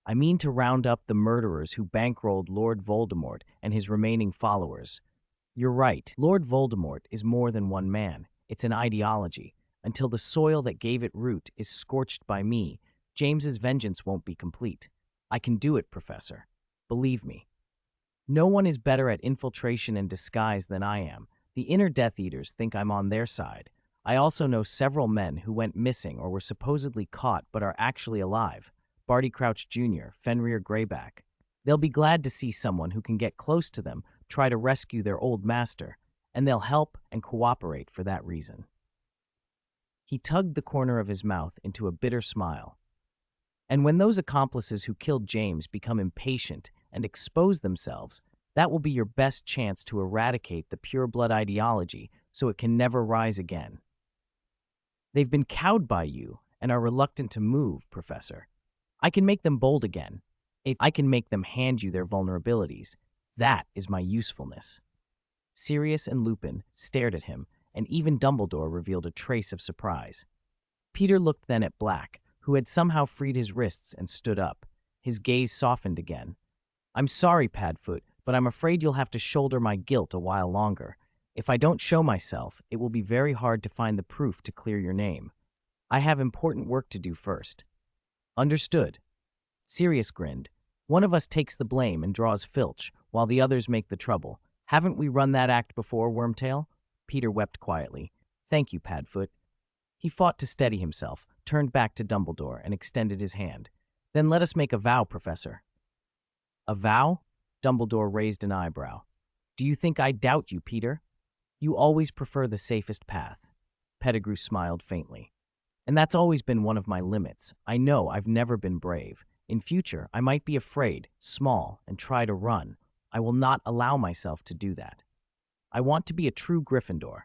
I mean to round up the murderers who bankrolled Lord Voldemort and his remaining followers. You're right, Lord Voldemort is more than one man. It's an ideology. Until the soil that gave it root is scorched by me, James's vengeance won't be complete. I can do it, Professor. Believe me. No one is better at infiltration and disguise than I am. The inner Death Eaters think I'm on their side. I also know several men who went missing or were supposedly caught but are actually alive. Barty Crouch Jr., Fenrir Greyback. They'll be glad to see someone who can get close to them, try to rescue their old master, and they'll help and cooperate for that reason." He tugged the corner of his mouth into a bitter smile. "And when those accomplices who killed James become impatient and expose themselves, that will be your best chance to eradicate the pureblood ideology so it can never rise again. They've been cowed by you and are reluctant to move, Professor. I can make them bold again. I can make them hand you their vulnerabilities. That is my usefulness." Sirius and Lupin stared at him, and even Dumbledore revealed a trace of surprise. Peter looked then at Black, who had somehow freed his wrists and stood up. His gaze softened again. "I'm sorry, Padfoot, but I'm afraid you'll have to shoulder my guilt a while longer. If I don't show myself, it will be very hard to find the proof to clear your name. I have important work to do first." "Understood." Sirius grinned. "One of us takes the blame and draws Filch, while the others make the trouble. Haven't we run that act before, Wormtail?" Peter wept quietly. "Thank you, Padfoot." He fought to steady himself, turned back to Dumbledore, and extended his hand. "Then let us make a vow, Professor." "A vow?" Dumbledore raised an eyebrow. "Do you think I doubt you, Peter? You always prefer the safest path." Pettigrew smiled faintly. "And that's always been one of my limits. I know I've never been brave, In future, I might be afraid, small, and try to run. I will not allow myself to do that. I want to be a true Gryffindor."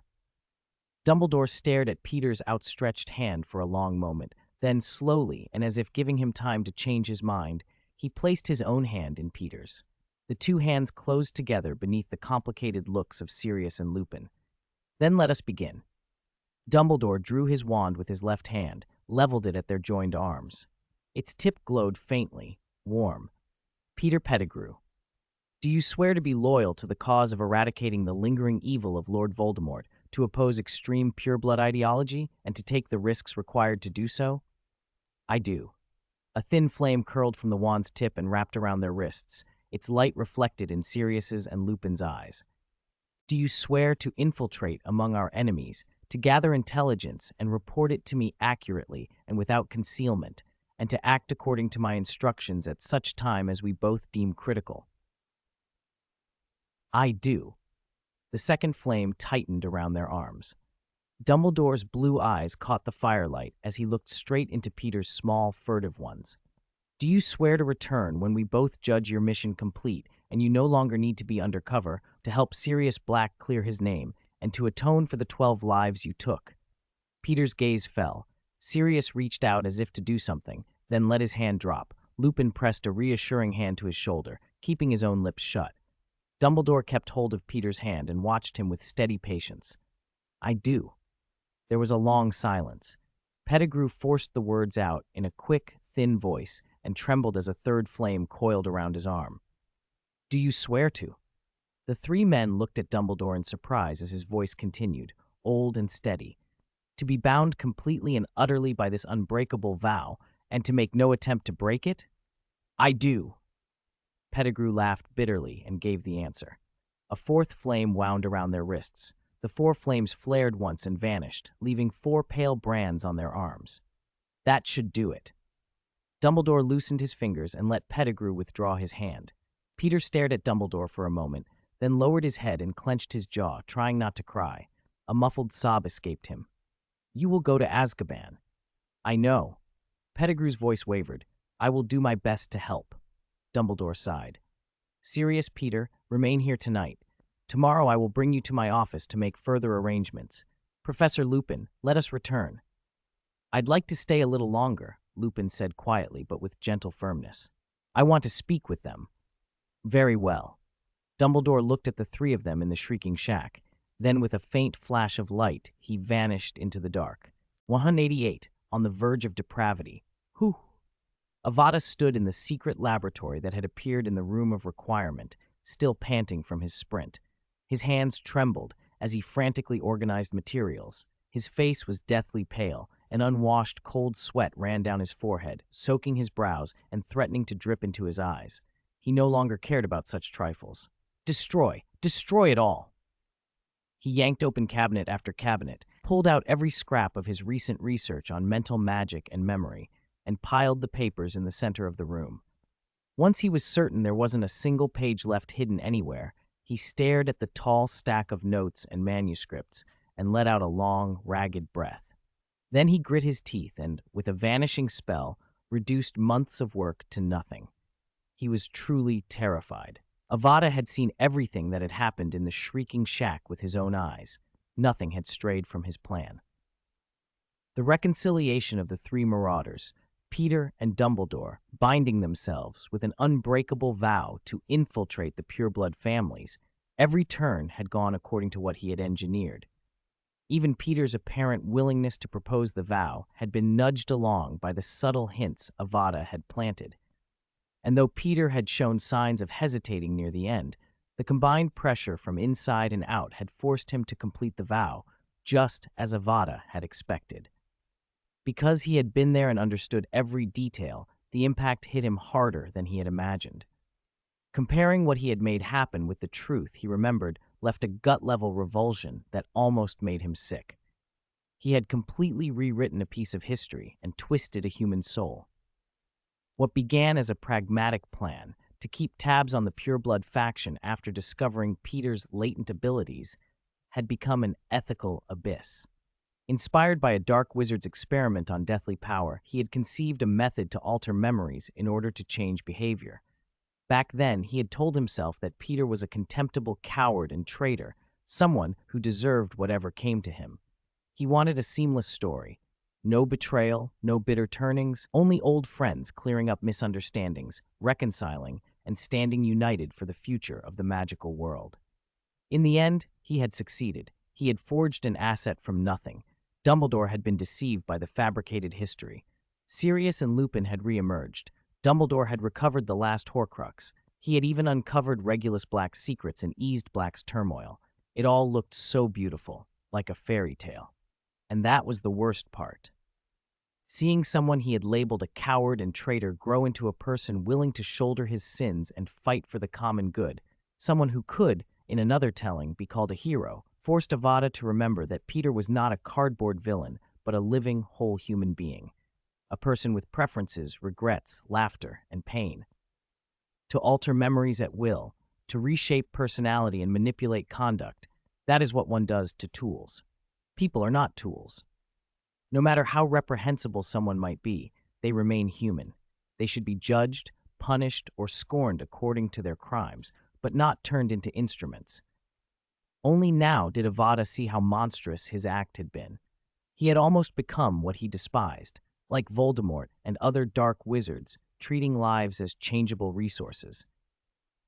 Dumbledore stared at Peter's outstretched hand for a long moment. Then, slowly, and as if giving him time to change his mind, he placed his own hand in Peter's. The two hands closed together beneath the complicated looks of Sirius and Lupin. "Then let us begin." Dumbledore drew his wand with his left hand, leveled it at their joined arms. Its tip glowed faintly, warm. "Peter Pettigrew, do you swear to be loyal to the cause of eradicating the lingering evil of Lord Voldemort, to oppose extreme pureblood ideology, and to take the risks required to do so?" "I do." A thin flame curled from the wand's tip and wrapped around their wrists, its light reflected in Sirius's and Lupin's eyes. "Do you swear to infiltrate among our enemies, to gather intelligence and report it to me accurately and without concealment, and to act according to my instructions at such time as we both deem critical?" "I do." The second flame tightened around their arms. Dumbledore's blue eyes caught the firelight as he looked straight into Peter's small, furtive ones. "Do you swear to return when we both judge your mission complete and you no longer need to be undercover, to help Sirius Black clear his name, and to atone for the 12 lives you took?" Peter's gaze fell. Sirius reached out as if to do something, then let his hand drop. Lupin pressed a reassuring hand to his shoulder, keeping his own lips shut. Dumbledore kept hold of Peter's hand and watched him with steady patience. "I do." There was a long silence. Pettigrew forced the words out in a quick, thin voice and trembled as a third flame coiled around his arm. "Do you swear to?" The three men looked at Dumbledore in surprise as his voice continued, old and steady. "To be bound completely and utterly by this unbreakable vow, and to make no attempt to break it?" "I do." Pettigrew laughed bitterly and gave the answer. A fourth flame wound around their wrists. The 4 flames flared once and vanished, leaving 4 pale brands on their arms. "That should do it." Dumbledore loosened his fingers and let Pettigrew withdraw his hand. Peter stared at Dumbledore for a moment, then lowered his head and clenched his jaw, trying not to cry. A muffled sob escaped him. "You will go to Azkaban." "I know." Pettigrew's voice wavered. "I will do my best to help." Dumbledore sighed. "Sirius, Peter, remain here tonight. Tomorrow I will bring you to my office to make further arrangements. Professor Lupin, let us return." "I'd like to stay a little longer," Lupin said quietly but with gentle firmness. "I want to speak with them." "Very well." Dumbledore looked at the 3 of them in the shrieking shack. Then with a faint flash of light, he vanished into the dark. 188, on the verge of depravity. Whew! Avada stood in the secret laboratory that had appeared in the room of requirement, still panting from his sprint. His hands trembled as he frantically organized materials. His face was deathly pale. An unwashed, cold sweat ran down his forehead, soaking his brows and threatening to drip into his eyes. He no longer cared about such trifles. "Destroy! Destroy it all!" He yanked open cabinet after cabinet, pulled out every scrap of his recent research on mental magic and memory, and piled the papers in the center of the room. Once he was certain there wasn't a single page left hidden anywhere, he stared at the tall stack of notes and manuscripts and let out a long, ragged breath. Then he grit his teeth and, with a vanishing spell, reduced months of work to nothing. He was truly terrified. Avada had seen everything that had happened in the shrieking shack with his own eyes. Nothing had strayed from his plan. The reconciliation of the 3 marauders, Peter and Dumbledore, binding themselves with an unbreakable vow to infiltrate the pureblood families, every turn had gone according to what he had engineered. Even Peter's apparent willingness to propose the vow had been nudged along by the subtle hints Avada had planted. And though Peter had shown signs of hesitating near the end, the combined pressure from inside and out had forced him to complete the vow, just as Avada had expected. Because he had been there and understood every detail, the impact hit him harder than he had imagined. Comparing what he had made happen with the truth he remembered left a gut-level revulsion that almost made him sick. He had completely rewritten a piece of history and twisted a human soul. What began as a pragmatic plan to keep tabs on the pureblood faction after discovering Peter's latent abilities had become an ethical abyss. Inspired by a dark wizard's experiment on deathly power, he had conceived a method to alter memories in order to change behavior. Back then, he had told himself that Peter was a contemptible coward and traitor, someone who deserved whatever came to him. He wanted a seamless story. No betrayal, no bitter turnings, only old friends clearing up misunderstandings, reconciling, and standing united for the future of the magical world. In the end, he had succeeded. He had forged an asset from nothing. Dumbledore had been deceived by the fabricated history. Sirius and Lupin had re-emerged. Dumbledore had recovered the last Horcrux. He had even uncovered Regulus Black's secrets and eased Black's turmoil. It all looked so beautiful, like a fairy tale. And that was the worst part. Seeing someone he had labeled a coward and traitor grow into a person willing to shoulder his sins and fight for the common good, someone who could, in another telling, be called a hero, forced Avada to remember that Peter was not a cardboard villain, but a living, whole human being. A person with preferences, regrets, laughter, and pain. To alter memories at will, to reshape personality and manipulate conduct, that is what one does to tools. People are not tools. No matter how reprehensible someone might be, they remain human. They should be judged, punished, or scorned according to their crimes, but not turned into instruments. Only now did Avada see how monstrous his act had been. He had almost become what he despised, like Voldemort and other dark wizards, treating lives as changeable resources.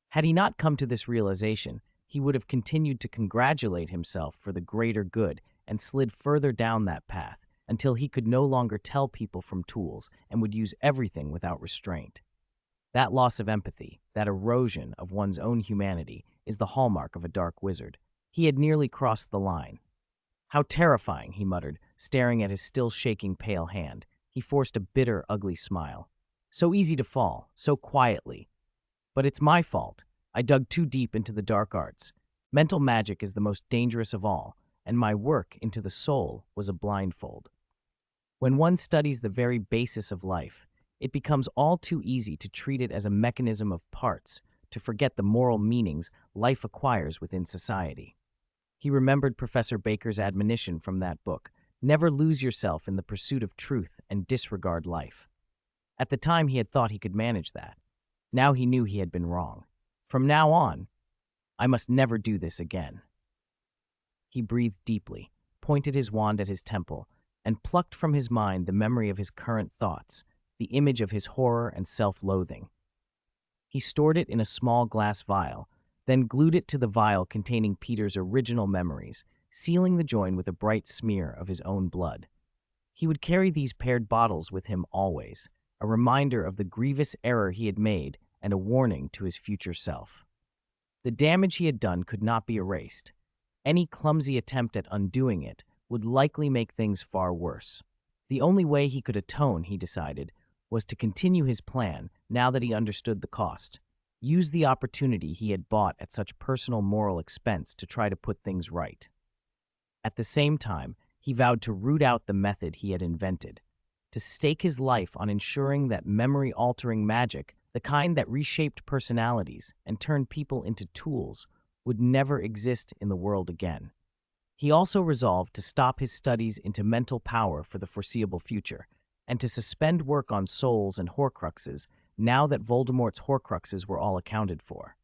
Had he not come to this realization, he would have continued to congratulate himself for the greater good and slid further down that path until he could no longer tell people from tools and would use everything without restraint. That loss of empathy, that erosion of one's own humanity, is the hallmark of a dark wizard. He had nearly crossed the line. "How terrifying," he muttered, staring at his still shaking pale hand. He forced a bitter, ugly smile. "So easy to fall, so quietly. But it's my fault. I dug too deep into the dark arts. Mental magic is the most dangerous of all, and my work into the soul was a blindfold." When one studies the very basis of life, it becomes all too easy to treat it as a mechanism of parts, to forget the moral meanings life acquires within society. He remembered Professor Baker's admonition from that book, never lose yourself in the pursuit of truth and disregard life. At the time he had thought he could manage that. Now he knew he had been wrong. From now on, I must never do this again. He breathed deeply, pointed his wand at his temple, and plucked from his mind the memory of his current thoughts, the image of his horror and self-loathing. He stored it in a small glass vial, then glued it to the vial containing Peter's original memories, sealing the join with a bright smear of his own blood. He would carry these paired bottles with him always, a reminder of the grievous error he had made and a warning to his future self. The damage he had done could not be erased. Any clumsy attempt at undoing it would likely make things far worse. The only way he could atone, he decided, was to continue his plan now that he understood the cost. Use the opportunity he had bought at such personal moral expense to try to put things right. At the same time, he vowed to root out the method he had invented, to stake his life on ensuring that memory-altering magic, the kind that reshaped personalities and turned people into tools, would never exist in the world again. He also resolved to stop his studies into mental power for the foreseeable future, and to suspend work on souls and Horcruxes now that Voldemort's Horcruxes were all accounted for.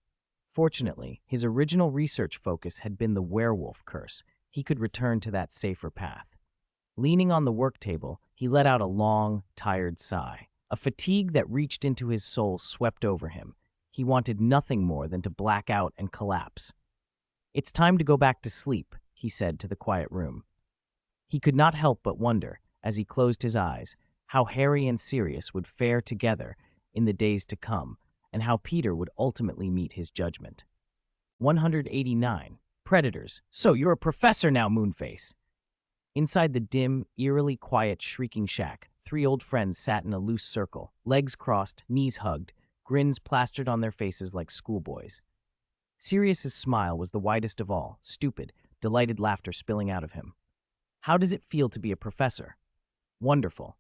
Fortunately, his original research focus had been the werewolf curse. He could return to that safer path. Leaning on the work table, he let out a long, tired sigh. A fatigue that reached into his soul swept over him. He wanted nothing more than to black out and collapse. "It's time to go back to sleep," he said to the quiet room. He could not help but wonder, as he closed his eyes, how Harry and Sirius would fare together in the days to come, and how Peter would ultimately meet his judgment. 189. Predators. "So you're a professor now, Moonface." Inside the dim, eerily quiet, shrieking shack, three old friends sat in a loose circle, legs crossed, knees hugged, grins plastered on their faces like schoolboys. Sirius's smile was the widest of all, stupid, delighted laughter spilling out of him. "How does it feel to be a professor?" "Wonderful."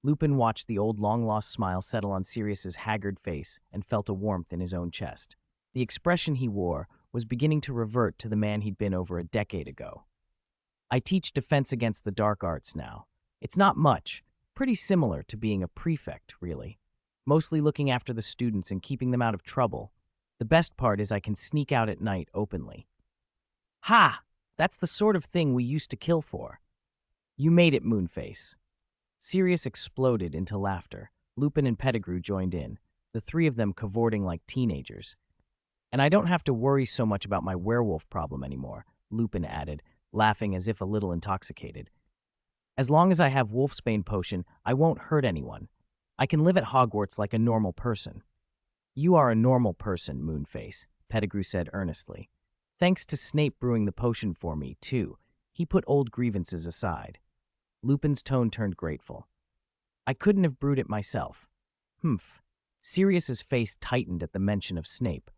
Lupin watched the old long-lost smile settle on Sirius's haggard face and felt a warmth in his own chest. The expression he wore was beginning to revert to the man he'd been over a decade ago. I teach defense against the dark arts now. It's not much, pretty similar to being a prefect, really. Mostly looking after the students and keeping them out of trouble. The best part is I can sneak out at night openly. Ha! That's the sort of thing we used to kill for. You made it, Moonface. Sirius exploded into laughter. Lupin and Pettigrew joined in, the three of them cavorting like teenagers. And I don't have to worry so much about my werewolf problem anymore, Lupin added, laughing as if a little intoxicated. As long as I have Wolfsbane potion, I won't hurt anyone. I can live at Hogwarts like a normal person. You are a normal person, Moonface, Pettigrew said earnestly. Thanks to Snape brewing the potion for me, too. He put old grievances aside. Lupin's tone turned grateful. I couldn't have brewed it myself. Humph. Sirius's face tightened at the mention of Snape.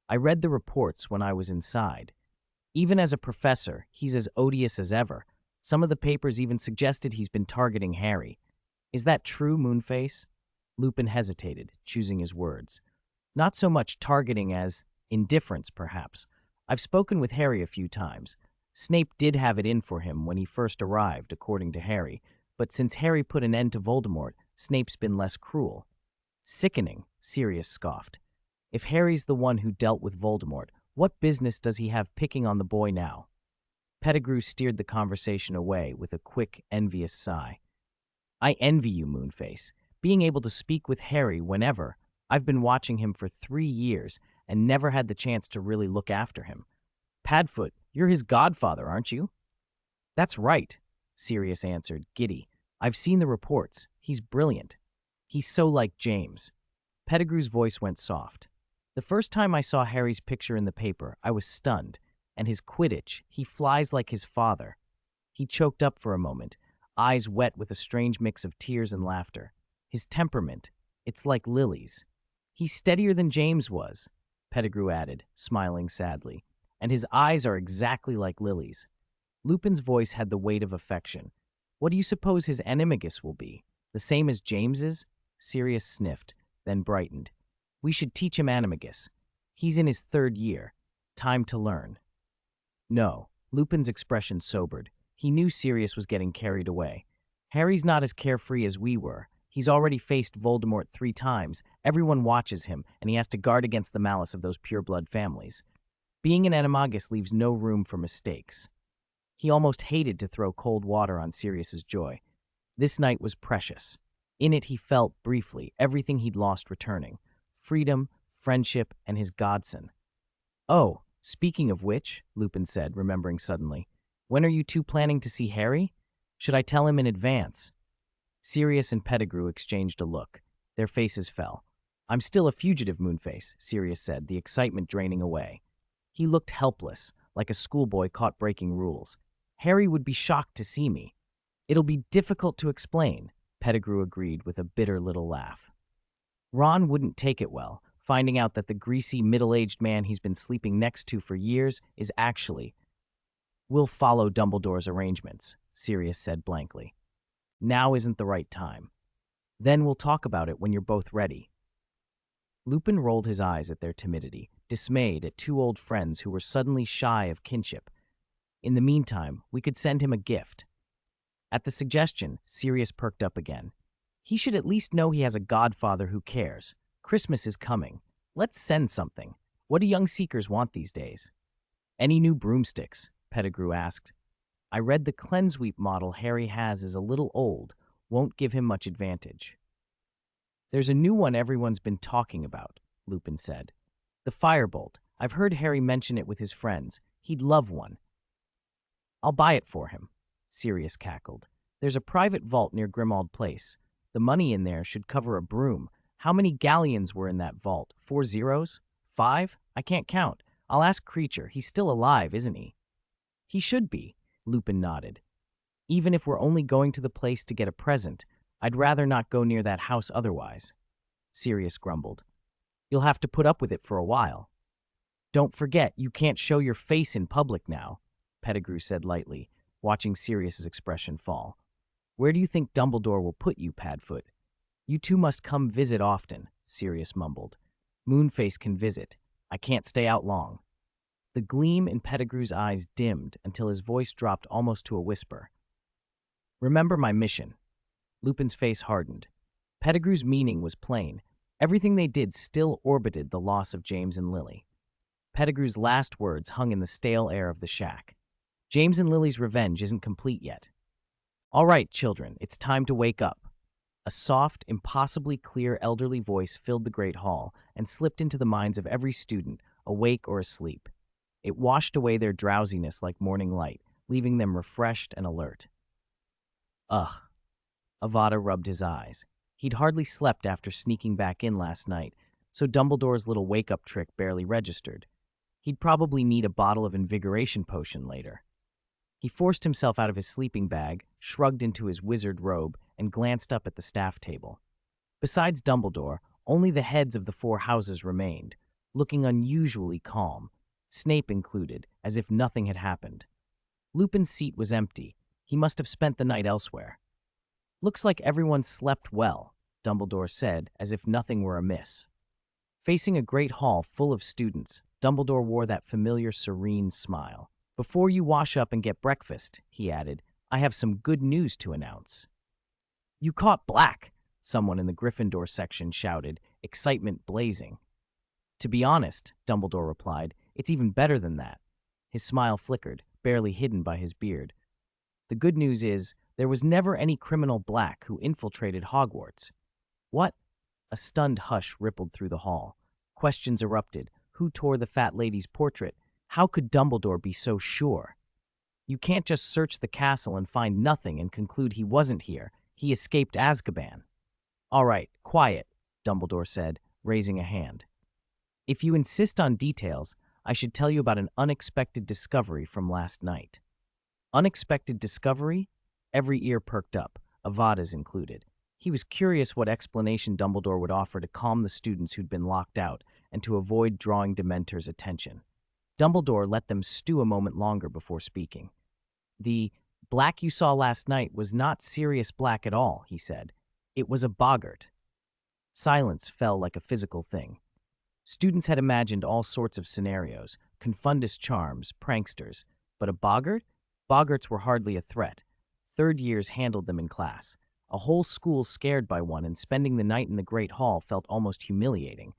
I read the reports when I was inside. Even as a professor, he's as odious as ever. Some of the papers even suggested he's been targeting Harry. Is that true, Moonface? Lupin hesitated, choosing his words. Not so much targeting as indifference, perhaps. I've spoken with Harry a few times. Snape did have it in for him when he first arrived, according to Harry, but since Harry put an end to Voldemort, Snape's been less cruel. Sickening, Sirius scoffed. If Harry's the one who dealt with Voldemort, what business does he have picking on the boy now? Pettigrew steered the conversation away with a quick, envious sigh. I envy you, Moonface. Being able to speak with Harry whenever. I've been watching him for 3 years and never had the chance to really look after him. Padfoot, you're his godfather, aren't you? That's right, Sirius answered, giddy. I've seen the reports. He's brilliant. He's so like James. Pettigrew's voice went soft. The first time I saw Harry's picture in the paper, I was stunned. And his Quidditch, he flies like his father. He choked up for a moment, eyes wet with a strange mix of tears and laughter. His temperament, it's like Lily's. He's steadier than James was, Pettigrew added, smiling sadly. And his eyes are exactly like Lily's. Lupin's voice had the weight of affection. What do you suppose his animagus will be? The same as James's? Sirius sniffed, then brightened. We should teach him animagus. He's in his 3rd year. Time to learn. No, Lupin's expression sobered. He knew Sirius was getting carried away. Harry's not as carefree as we were. He's already faced Voldemort 3 times. Everyone watches him, and he has to guard against the malice of those pureblood families. Being an animagus leaves no room for mistakes. He almost hated to throw cold water on Sirius's joy. This night was precious. In it he felt, briefly, everything he'd lost returning. Freedom, friendship, and his godson. Oh, speaking of which, Lupin said, remembering suddenly, when are you two planning to see Harry? Should I tell him in advance? Sirius and Pettigrew exchanged a look. Their faces fell. I'm still a fugitive, Moonface, Sirius said, the excitement draining away. He looked helpless, like a schoolboy caught breaking rules. Harry would be shocked to see me. It'll be difficult to explain, Pettigrew agreed with a bitter little laugh. Ron wouldn't take it well, finding out that the greasy, middle-aged man he's been sleeping next to for years is actually... We'll follow Dumbledore's arrangements, Sirius said blankly. Now isn't the right time. Then we'll talk about it when you're both ready. Lupin rolled his eyes at their timidity, dismayed at 2 old friends who were suddenly shy of kinship. In the meantime, we could send him a gift. At the suggestion, Sirius perked up again. He should at least know he has a godfather who cares. Christmas is coming. Let's send something. What do young seekers want these days? Any new broomsticks? Pettigrew asked. I read the Cleansweep model Harry has is a little old, won't give him much advantage. There's a new one everyone's been talking about, Lupin said. The Firebolt. I've heard Harry mention it with his friends. He'd love one. I'll buy it for him, Sirius cackled. There's a private vault near Grimmauld Place. The money in there should cover a broom. How many galleons were in that vault? 4 zeros? 5? I can't count. I'll ask Creature. He's still alive, isn't he? He should be, Lupin nodded. Even if we're only going to the place to get a present, I'd rather not go near that house otherwise. Sirius grumbled. You'll have to put up with it for a while. Don't forget, you can't show your face in public now, Pettigrew said lightly, watching Sirius's expression fall. Where do you think Dumbledore will put you, Padfoot? You two must come visit often, Sirius mumbled. Moonface can visit. I can't stay out long. The gleam in Pettigrew's eyes dimmed until his voice dropped almost to a whisper. Remember my mission. Lupin's face hardened. Pettigrew's meaning was plain. Everything they did still orbited the loss of James and Lily. Pettigrew's last words hung in the stale air of the shack. James and Lily's revenge isn't complete yet. All right, children, it's time to wake up. A soft, impossibly clear elderly voice filled the great hall and slipped into the minds of every student, awake or asleep. It washed away their drowsiness like morning light, leaving them refreshed and alert. Ugh. Avada rubbed his eyes. He'd hardly slept after sneaking back in last night, so Dumbledore's little wake-up trick barely registered. He'd probably need a bottle of invigoration potion later. He forced himself out of his sleeping bag, shrugged into his wizard robe, and glanced up at the staff table. Besides Dumbledore, only the heads of the four houses remained, looking unusually calm, Snape included, as if nothing had happened. Lupin's seat was empty. He must have spent the night elsewhere. Looks like everyone slept well, Dumbledore said, as if nothing were amiss. Facing a great hall full of students, Dumbledore wore that familiar serene smile. Before you wash up and get breakfast, he added, I have some good news to announce. You caught Black, someone in the Gryffindor section shouted, excitement blazing. To be honest, Dumbledore replied, it's even better than that. His smile flickered, barely hidden by his beard. The good news is, there was never any criminal Black who infiltrated Hogwarts. What? A stunned hush rippled through the hall. Questions erupted. Who tore the fat lady's portrait? How could Dumbledore be so sure? You can't just search the castle and find nothing and conclude he wasn't here. He escaped Azkaban. All right, quiet, Dumbledore said, raising a hand. If you insist on details, I should tell you about an unexpected discovery from last night. Unexpected discovery? Every ear perked up, Avada's included. He was curious what explanation Dumbledore would offer to calm the students who'd been locked out and to avoid drawing Dementor's attention. Dumbledore let them stew a moment longer before speaking. The Black you saw last night was not Sirius Black at all, he said. It was a boggart. Silence fell like a physical thing. Students had imagined all sorts of scenarios, confundus charms, pranksters. But a boggart? Boggarts were hardly a threat. Third years handled them in class. A whole school scared by one, and spending the night in the Great Hall felt almost humiliating.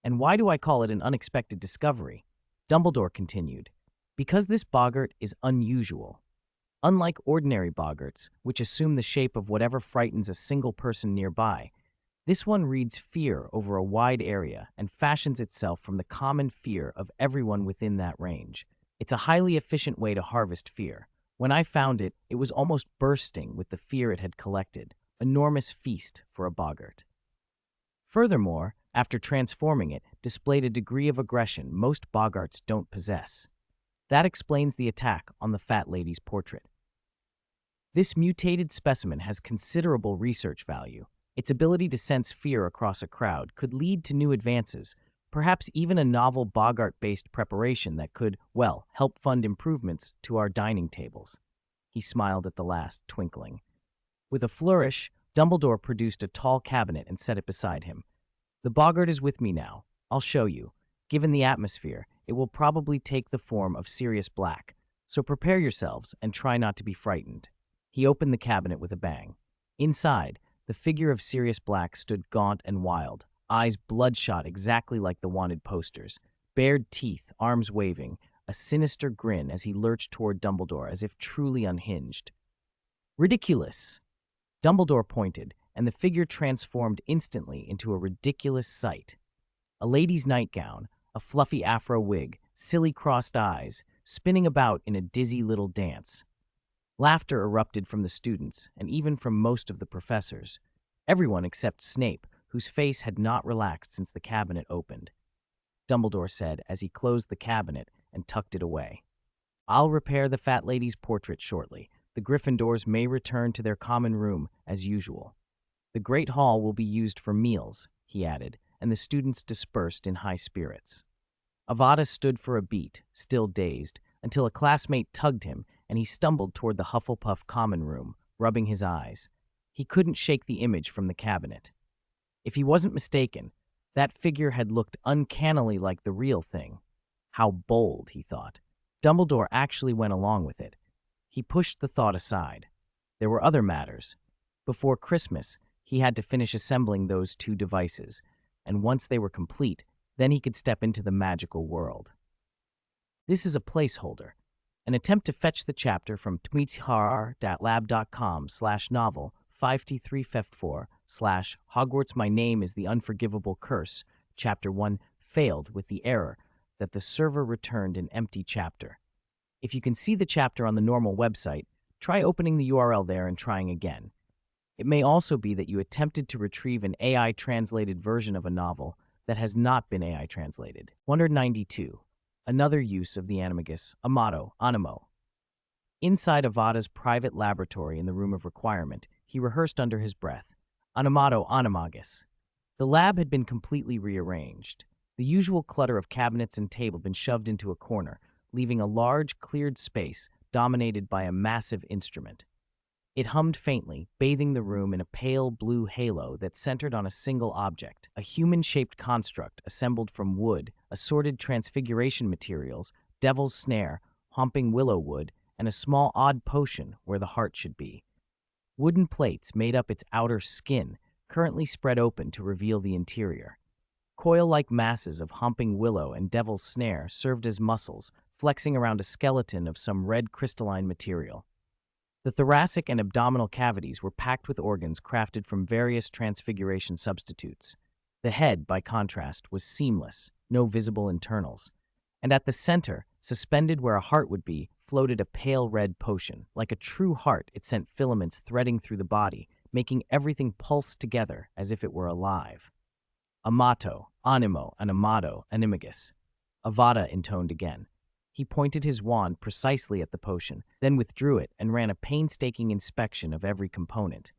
And why do I call it an unexpected discovery? Dumbledore continued. Because this boggart is unusual. Unlike ordinary boggarts, which assume the shape of whatever frightens a single person nearby, this one reads fear over a wide area and fashions itself from the common fear of everyone within that range. It's a highly efficient way to harvest fear. When I found it, it was almost bursting with the fear it had collected. Enormous feast for a boggart. Furthermore, after transforming it, displayed a degree of aggression most boggarts don't possess. That explains the attack on the fat lady's portrait. This mutated specimen has considerable research value. Its ability to sense fear across a crowd could lead to new advances, perhaps even a novel boggart-based preparation that could, well, help fund improvements to our dining tables. He smiled at the last, twinkling. With a flourish, Dumbledore produced a tall cabinet and set it beside him. The boggart is with me now. I'll show you. Given the atmosphere, it will probably take the form of Sirius Black, so prepare yourselves and try not to be frightened. He opened the cabinet with a bang. Inside, the figure of Sirius Black stood gaunt and wild, eyes bloodshot exactly like the wanted posters, bared teeth, arms waving, a sinister grin as he lurched toward Dumbledore as if truly unhinged. Ridiculous! Dumbledore pointed, and the figure transformed instantly into a ridiculous sight. A lady's nightgown, a fluffy afro wig, silly crossed eyes, spinning about in a dizzy little dance. Laughter erupted from the students, and even from most of the professors. Everyone except Snape, whose face had not relaxed since the cabinet opened. Dumbledore said as he closed the cabinet and tucked it away. I'll repair the fat lady's portrait shortly. The Gryffindors may return to their common room as usual. The Great Hall will be used for meals, he added, and the students dispersed in high spirits. Avada stood for a beat, still dazed, until a classmate tugged him and he stumbled toward the Hufflepuff common room, rubbing his eyes. He couldn't shake the image from the cabinet. If he wasn't mistaken, that figure had looked uncannily like the real thing. How bold, he thought. Dumbledore actually went along with it. He pushed the thought aside. There were other matters. Before Christmas, he had to finish assembling those two devices, and once they were complete, then he could step into the magical world. This is a placeholder, an attempt to fetch the chapter from tweetshar.lab.com/novel 5T354/Hogwarts My Name is the Unforgivable Curse, Chapter 1 failed with the error that the server returned an empty chapter. If you can see the chapter on the normal website, try opening the URL there and trying again. It may also be that you attempted to retrieve an AI-translated version of a novel that has not been AI-translated. 192. Another use of the animagus, animo. Inside Avada's private laboratory in the Room of Requirement, he rehearsed under his breath, animagus. The lab had been completely rearranged. The usual clutter of cabinets and table had been shoved into a corner, leaving a large, cleared space dominated by a massive instrument. It hummed faintly, bathing the room in a pale blue halo that centered on a single object, a human-shaped construct assembled from wood, assorted transfiguration materials, devil's snare, homping willow wood, and a small odd potion where the heart should be. Wooden plates made up its outer skin, currently spread open to reveal the interior. Coil-like masses of homping willow and devil's snare served as muscles, flexing around a skeleton of some red crystalline material. The thoracic and abdominal cavities were packed with organs crafted from various transfiguration substitutes. The head, by contrast, was seamless, no visible internals. And at the center, suspended where a heart would be, floated a pale red potion. Like a true heart, it sent filaments threading through the body, making everything pulse together as if it were alive. Amato, animo, animato, animagus. Avada intoned again. He pointed his wand precisely at the potion, then withdrew it and ran a painstaking inspection of every component.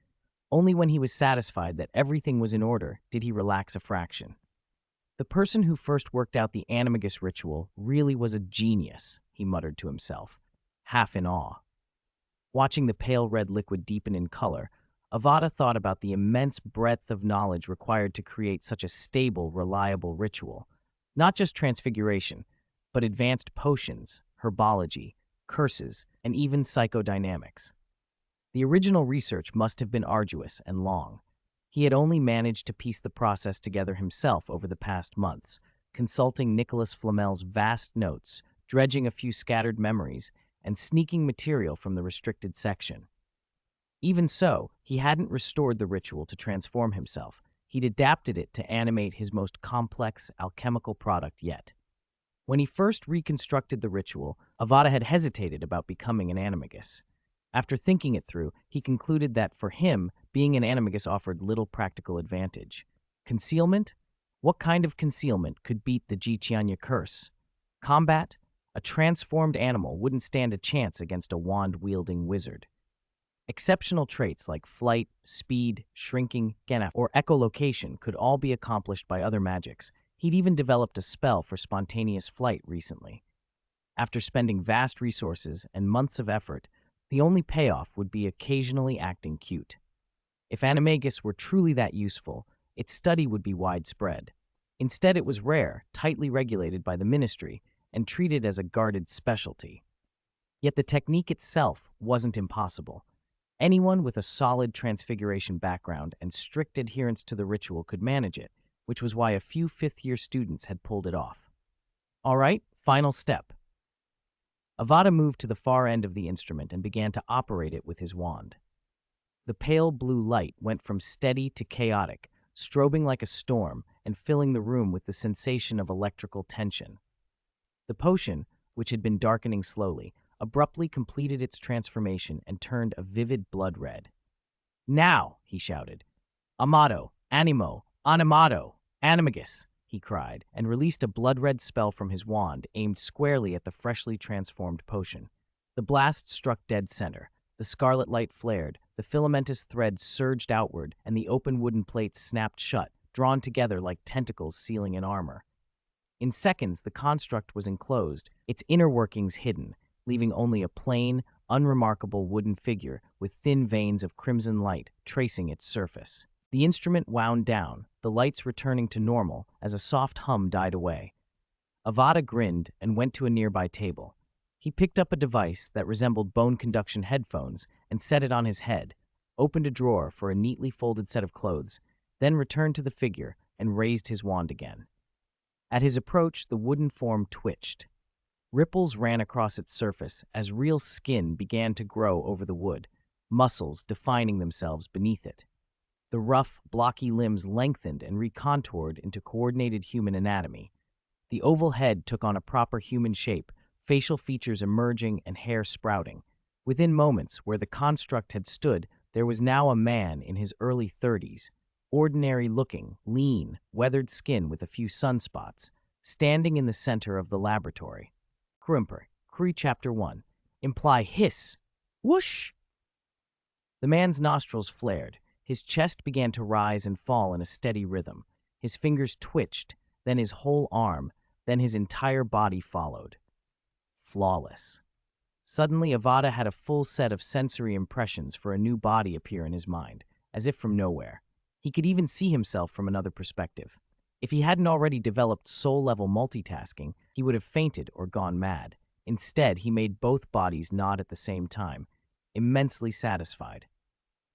Only when he was satisfied that everything was in order did he relax a fraction. The person who first worked out the animagus ritual really was a genius, he muttered to himself, half in awe. Watching the pale red liquid deepen in color, Avada thought about the immense breadth of knowledge required to create such a stable, reliable ritual. Not just transfiguration, but advanced potions, herbology, curses, and even psychodynamics. The original research must have been arduous and long. He had only managed to piece the process together himself over the past months, consulting Nicholas Flamel's vast notes, dredging a few scattered memories, and sneaking material from the restricted section. Even so, he hadn't restored the ritual to transform himself. He'd adapted it to animate his most complex alchemical product yet. When he first reconstructed the ritual, Avada had hesitated about becoming an animagus. After thinking it through, he concluded that for him, being an animagus offered little practical advantage. Concealment? What kind of concealment could beat the Jichianya curse? Combat? A transformed animal wouldn't stand a chance against a wand-wielding wizard. Exceptional traits like flight, speed, shrinking, or echolocation could all be accomplished by other magics. He'd even developed a spell for spontaneous flight recently. After spending vast resources and months of effort, the only payoff would be occasionally acting cute. If animagus were truly that useful, its study would be widespread. Instead, it was rare, tightly regulated by the ministry, and treated as a guarded specialty. Yet the technique itself wasn't impossible. Anyone with a solid transfiguration background and strict adherence to the ritual could manage it, which was why a few fifth-year students had pulled it off. All right, final step. Avada moved to the far end of the instrument and began to operate it with his wand. The pale blue light went from steady to chaotic, strobing like a storm and filling the room with the sensation of electrical tension. The potion, which had been darkening slowly, abruptly completed its transformation and turned a vivid blood red. "Now!" he shouted. "Amato, animo, animato, animagus!" he cried, and released a blood-red spell from his wand aimed squarely at the freshly transformed potion. The blast struck dead center. The scarlet light flared, the filamentous threads surged outward, and the open wooden plates snapped shut, drawn together like tentacles sealing an armor. In seconds, the construct was enclosed, its inner workings hidden, leaving only a plain, unremarkable wooden figure with thin veins of crimson light tracing its surface. The instrument wound down, the lights returning to normal as a soft hum died away. Avada grinned and went to a nearby table. He picked up a device that resembled bone conduction headphones and set it on his head, opened a drawer for a neatly folded set of clothes, then returned to the figure and raised his wand again. At his approach, the wooden form twitched. Ripples ran across its surface as real skin began to grow over the wood, muscles defining themselves beneath it. The rough, blocky limbs lengthened and recontoured into coordinated human anatomy. The oval head took on a proper human shape, facial features emerging and hair sprouting. Within moments, where the construct had stood, there was now a man in his early 30s, ordinary-looking, lean, weathered skin with a few sunspots, standing in the center of the laboratory. Krumper, Cree Chapter 1. Imply hiss. Whoosh! The man's nostrils flared. His chest began to rise and fall in a steady rhythm. His fingers twitched, then his whole arm, then his entire body followed. Flawless. Suddenly, Avada had a full set of sensory impressions for a new body appear in his mind, as if from nowhere. He could even see himself from another perspective. If he hadn't already developed soul-level multitasking, he would have fainted or gone mad. Instead, he made both bodies nod at the same time, immensely satisfied.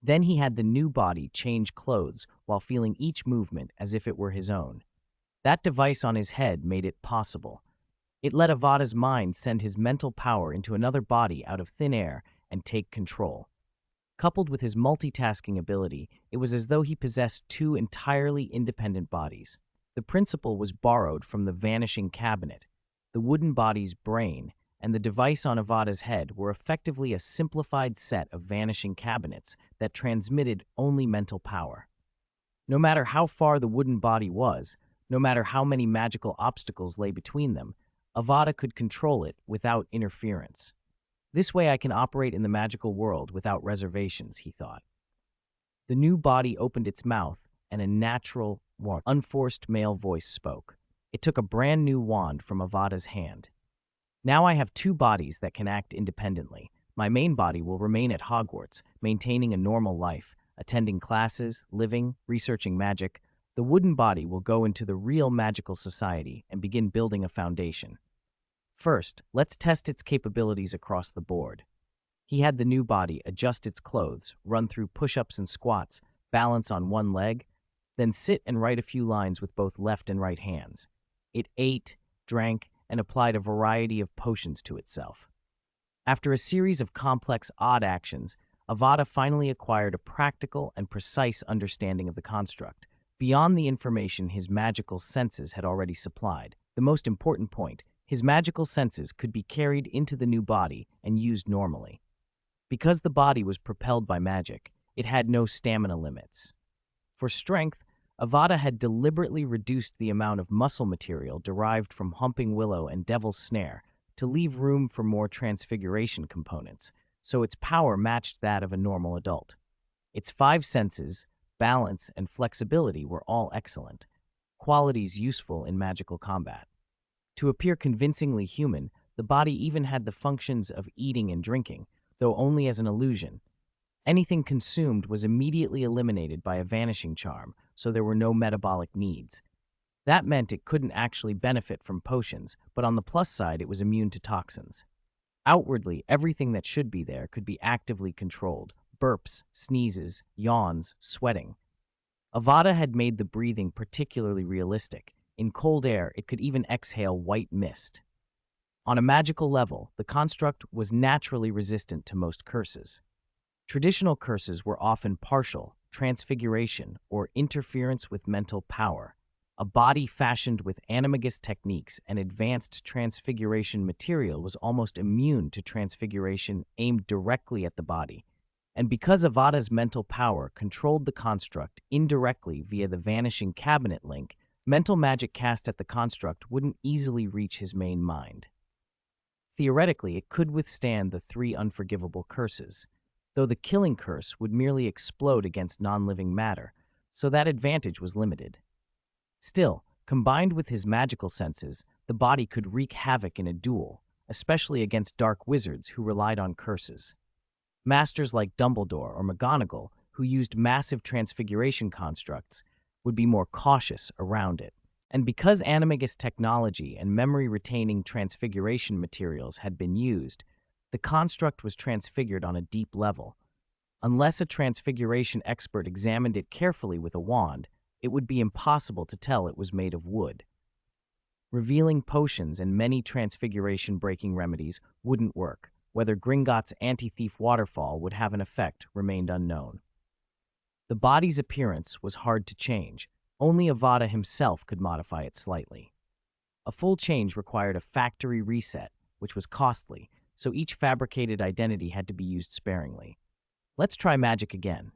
Then he had the new body change clothes while feeling each movement as if it were his own. That device on his head made it possible. It let Avada's mind send his mental power into another body out of thin air and take control. Coupled with his multitasking ability, it was as though he possessed two entirely independent bodies. The principle was borrowed from the vanishing cabinet. The wooden body's brain and the device on Avada's head were effectively a simplified set of vanishing cabinets that transmitted only mental power. No matter how far the wooden body was, no matter how many magical obstacles lay between them, Avada could control it without interference. This way I can operate in the magical world without reservations, he thought. The new body opened its mouth, and a natural, unforced male voice spoke. It took a brand new wand from Avada's hand. Now I have two bodies that can act independently. My main body will remain at Hogwarts, maintaining a normal life, attending classes, living, researching magic. The wooden body will go into the real magical society and begin building a foundation. First, let's test its capabilities across the board. He had the new body adjust its clothes, run through push-ups and squats, balance on one leg, then sit and write a few lines with both left and right hands. It ate, drank, and applied a variety of potions to itself. After a series of complex, odd actions, Avada finally acquired a practical and precise understanding of the construct, beyond the information his magical senses had already supplied. The most important point, his magical senses could be carried into the new body and used normally. Because the body was propelled by magic, it had no stamina limits. For strength, Avada had deliberately reduced the amount of muscle material derived from Humping Willow and Devil's Snare to leave room for more transfiguration components, so its power matched that of a normal adult. Its five senses, balance, and flexibility were all excellent, qualities useful in magical combat. To appear convincingly human, the body even had the functions of eating and drinking, though only as an illusion. Anything consumed was immediately eliminated by a vanishing charm, so there were no metabolic needs. That meant it couldn't actually benefit from potions, but on the plus side it was immune to toxins. Outwardly, everything that should be there could be actively controlled: burps, sneezes, yawns, sweating. Avada had made the breathing particularly realistic. In cold air, it could even exhale white mist. On a magical level, the construct was naturally resistant to most curses. Traditional curses were often partial, transfiguration, or interference with mental power. A body fashioned with animagus techniques and advanced transfiguration material was almost immune to transfiguration aimed directly at the body. And because Avada's mental power controlled the construct indirectly via the vanishing cabinet link, mental magic cast at the construct wouldn't easily reach his main mind. Theoretically, it could withstand the three unforgivable curses, though the killing curse would merely explode against non-living matter, so that advantage was limited. Still, combined with his magical senses, the body could wreak havoc in a duel, especially against dark wizards who relied on curses. Masters like Dumbledore or McGonagall, who used massive transfiguration constructs, would be more cautious around it. And because animagus technology and memory-retaining transfiguration materials had been used, the construct was transfigured on a deep level. Unless a transfiguration expert examined it carefully with a wand, it would be impossible to tell it was made of wood. Revealing potions and many transfiguration-breaking remedies wouldn't work. Whether Gringotts' anti-thief waterfall would have an effect remained unknown. The body's appearance was hard to change. Only Avada himself could modify it slightly. A full change required a factory reset, which was costly, so each fabricated identity had to be used sparingly. Let's try magic again.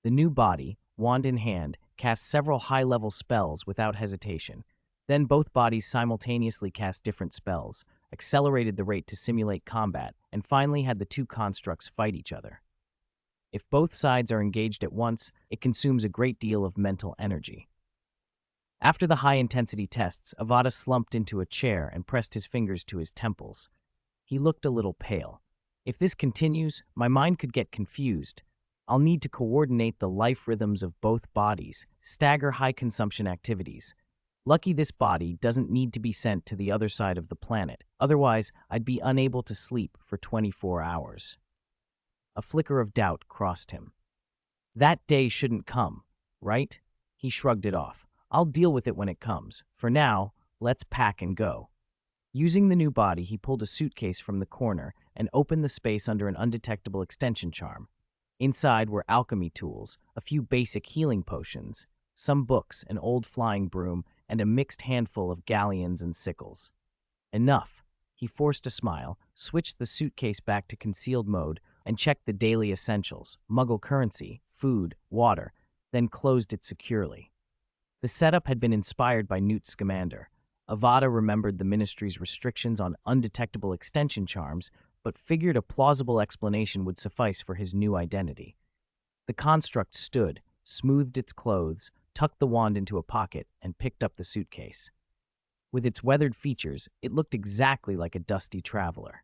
The new body, wand in hand, cast several high-level spells without hesitation. Then both bodies simultaneously cast different spells, accelerated the rate to simulate combat, and finally had the two constructs fight each other. If both sides are engaged at once, it consumes a great deal of mental energy. After the high-intensity tests, Avada slumped into a chair and pressed his fingers to his temples. He looked a little pale. If this continues, my mind could get confused. I'll need to coordinate the life rhythms of both bodies, stagger high-consumption activities. Lucky this body doesn't need to be sent to the other side of the planet. Otherwise, I'd be unable to sleep for 24 hours. A flicker of doubt crossed him. That day shouldn't come, right? He shrugged it off. I'll deal with it when it comes. For now, let's pack and go. Using the new body, he pulled a suitcase from the corner and opened the space under an undetectable extension charm. Inside were alchemy tools, a few basic healing potions, some books, an old flying broom, and a mixed handful of galleons and sickles. Enough. He forced a smile, switched the suitcase back to concealed mode, and checked the daily essentials, Muggle currency, food, water, then closed it securely. The setup had been inspired by Newt Scamander. Avada remembered the Ministry's restrictions on undetectable extension charms, but figured a plausible explanation would suffice for his new identity. The construct stood, smoothed its clothes, tucked the wand into a pocket, and picked up the suitcase. With its weathered features, it looked exactly like a dusty traveler.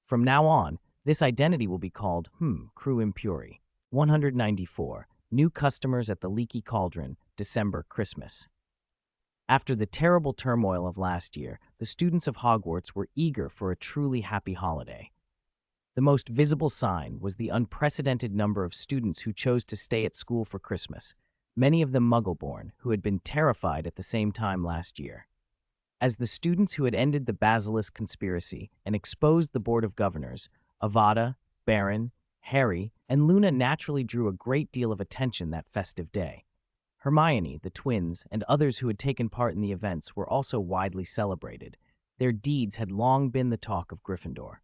From now on, this identity will be called, Crew Impuri. 194. New customers at the Leaky Cauldron, December, Christmas. After the terrible turmoil of last year, the students of Hogwarts were eager for a truly happy holiday. The most visible sign was the unprecedented number of students who chose to stay at school for Christmas, many of them Muggle-born, who had been terrified at the same time last year. As the students who had ended the Basilisk conspiracy and exposed the Board of Governors, Avada, Baron, Harry, and Luna naturally drew a great deal of attention that festive day. Hermione, the twins, and others who had taken part in the events were also widely celebrated. Their deeds had long been the talk of Gryffindor.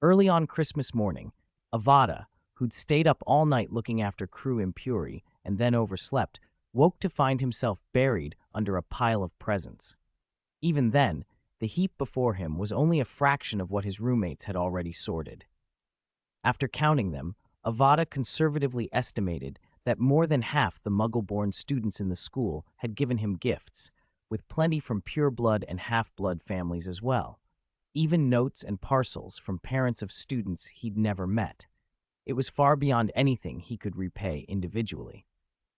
Early on Christmas morning, Avada, who'd stayed up all night looking after Crew Impuri and then overslept, woke to find himself buried under a pile of presents. Even then, the heap before him was only a fraction of what his roommates had already sorted. After counting them, Avada conservatively estimated that more than half the Muggle-born students in the school had given him gifts, with plenty from pure-blood and half-blood families as well. Even notes and parcels from parents of students he'd never met. It was far beyond anything he could repay individually.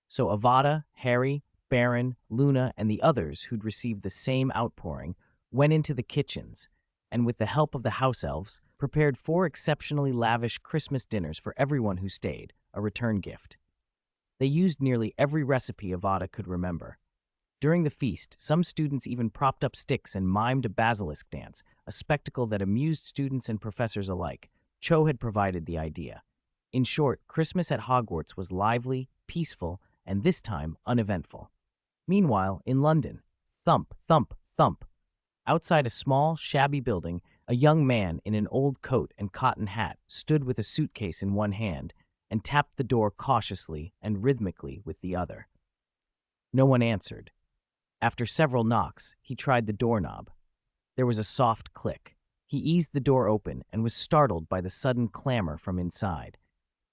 So Avada, Harry, Baron, Luna, and the others who'd received the same outpouring went into the kitchens, and with the help of the house elves, prepared 4 exceptionally lavish Christmas dinners for everyone who stayed, a return gift. They used nearly every recipe Avada could remember. During the feast, some students even propped up sticks and mimed a basilisk dance, a spectacle that amused students and professors alike. Cho had provided the idea. In short, Christmas at Hogwarts was lively, peaceful, and this time uneventful. Meanwhile, in London, thump, thump, thump. Outside a small, shabby building, a young man in an old coat and cotton hat stood with a suitcase in one hand and tapped the door cautiously and rhythmically with the other. No one answered. After several knocks, he tried the doorknob. There was a soft click. He eased the door open and was startled by the sudden clamor from inside.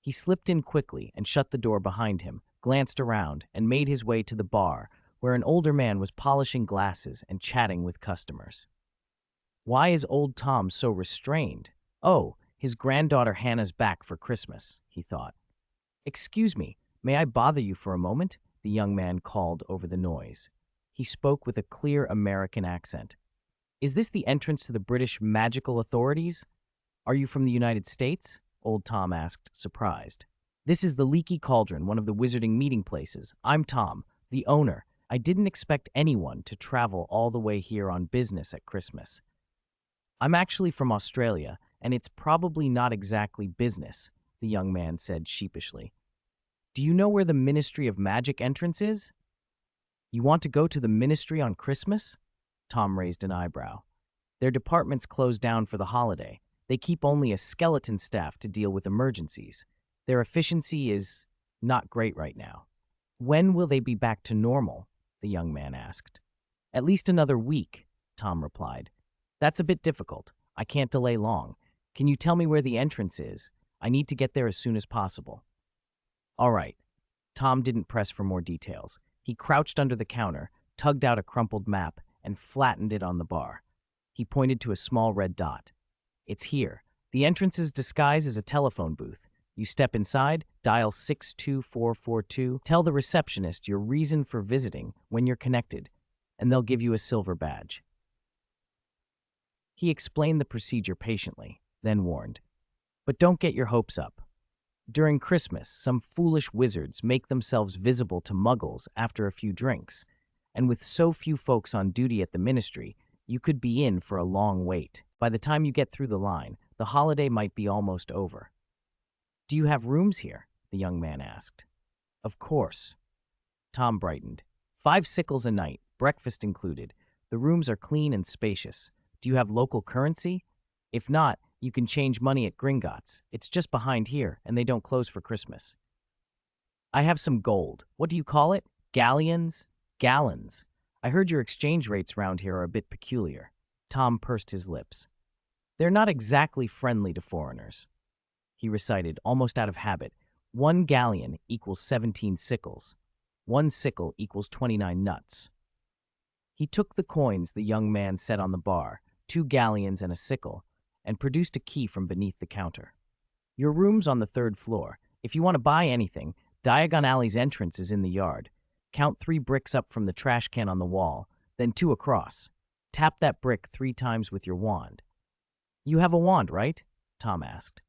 He slipped in quickly and shut the door behind him, glanced around, and made his way to the bar, where an older man was polishing glasses and chatting with customers. Why is old Tom so restrained? Oh, his granddaughter Hannah's back for Christmas, he thought. Excuse me, may I bother you for a moment? The young man called over the noise. He spoke with a clear American accent. Is this the entrance to the British magical authorities? Are you from the United States? Old Tom asked, surprised. This is the Leaky Cauldron, one of the wizarding meeting places. I'm Tom, the owner. I didn't expect anyone to travel all the way here on business at Christmas. I'm actually from Australia, and it's probably not exactly business, the young man said sheepishly. Do you know where the Ministry of Magic entrance is? You want to go to the Ministry on Christmas? Tom raised an eyebrow. Their department's closed down for the holiday. They keep only a skeleton staff to deal with emergencies. Their efficiency is not great right now. When will they be back to normal? The young man asked. At least another week, Tom replied. That's a bit difficult. I can't delay long. Can you tell me where the entrance is? I need to get there as soon as possible. All right. Tom didn't press for more details. He crouched under the counter, tugged out a crumpled map, and flattened it on the bar. He pointed to a small red dot. It's here. The entrance is disguised as a telephone booth. You step inside, dial 62442, tell the receptionist your reason for visiting when you're connected, and they'll give you a silver badge. He explained the procedure patiently, then warned, but don't get your hopes up. During Christmas, some foolish wizards make themselves visible to muggles after a few drinks, and with so few folks on duty at the ministry, you could be in for a long wait. By the time you get through the line, the holiday might be almost over. Do you have rooms here? The young man asked. Of course. Tom brightened. 5 sickles a night, breakfast included. The rooms are clean and spacious. Do you have local currency? If not, you can change money at Gringotts. It's just behind here, and they don't close for Christmas. I have some gold. What do you call it? Galleons? Gallons. I heard your exchange rates round here are a bit peculiar. Tom pursed his lips. They're not exactly friendly to foreigners. He recited, almost out of habit, 1 galleon equals 17 sickles. 1 sickle equals 29 nuts. He took the coins the young man set on the bar, 2 galleons and a sickle, and produced a key from beneath the counter. Your room's on the 3rd floor. If you want to buy anything, Diagon Alley's entrance is in the yard. Count 3 bricks up from the trash can on the wall, then 2 across. Tap that brick 3 times with your wand. You have a wand, right? Tom asked.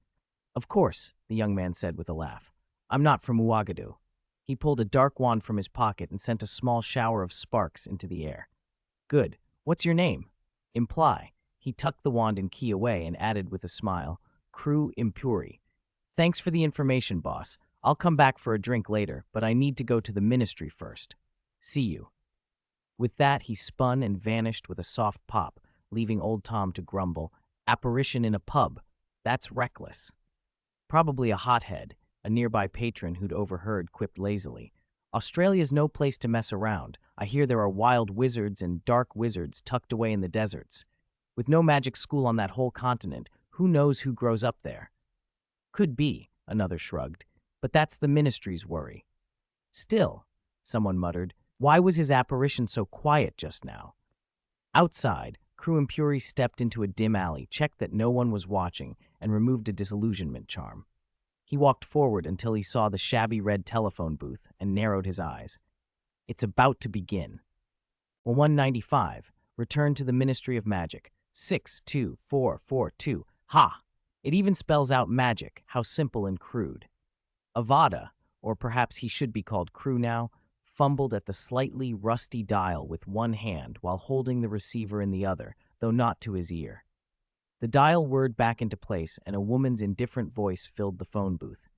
Of course, the young man said with a laugh. I'm not from Ouagadougou. He pulled a dark wand from his pocket and sent a small shower of sparks into the air. Good. What's your name? Imply. He tucked the wand and key away and added with a smile, Crew Impuri. Thanks for the information, boss. I'll come back for a drink later, but I need to go to the ministry first. See you. With that, he spun and vanished with a soft pop, leaving old Tom to grumble, Apparition in a pub. That's reckless. Probably a hothead, a nearby patron who'd overheard quipped lazily. Australia's no place to mess around. I hear there are wild wizards and dark wizards tucked away in the deserts. With no magic school on that whole continent, who knows who grows up there? Could be, another shrugged, but that's the ministry's worry. Still, someone muttered, why was his apparition so quiet just now? Outside, Crew Impuri stepped into a dim alley, checked that no one was watching, and removed a disillusionment charm. He walked forward until he saw the shabby red telephone booth and narrowed his eyes. It's about to begin. 195. Return to the Ministry of Magic. 62442. Ha! It even spells out magic. How simple and crude. Avada, or perhaps he should be called Crew now, fumbled at the slightly rusty dial with one hand while holding the receiver in the other, though not to his ear. The dial whirred back into place, and a woman's indifferent voice filled the phone booth.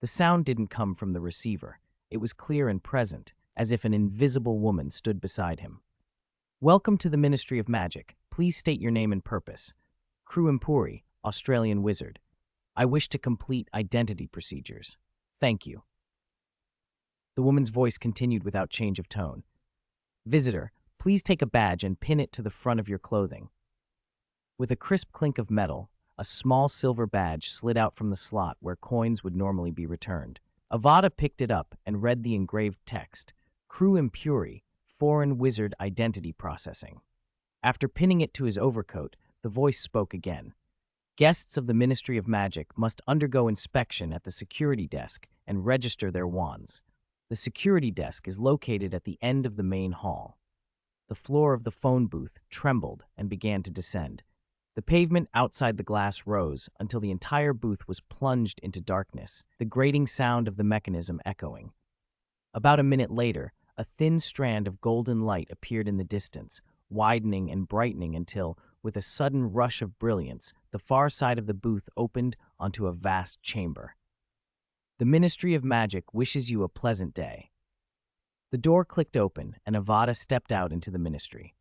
The sound didn't come from the receiver. It was clear and present, as if an invisible woman stood beside him. Welcome to the Ministry of Magic. Please state your name and purpose. Crew Impuri, Australian wizard. I wish to complete identity procedures. Thank you. The woman's voice continued without change of tone. Visitor, please take a badge and pin it to the front of your clothing. With a crisp clink of metal, a small silver badge slid out from the slot where coins would normally be returned. Avada picked it up and read the engraved text, Crew Impuri, Foreign Wizard Identity Processing. After pinning it to his overcoat, the voice spoke again. Guests of the Ministry of Magic must undergo inspection at the security desk and register their wands. The security desk is located at the end of the main hall. The floor of the phone booth trembled and began to descend. The pavement outside the glass rose until the entire booth was plunged into darkness, the grating sound of the mechanism echoing. About a minute later, a thin strand of golden light appeared in the distance, widening and brightening until, with a sudden rush of brilliance, the far side of the booth opened onto a vast chamber. The Ministry of Magic wishes you a pleasant day. The door clicked open, and Avada stepped out into the ministry.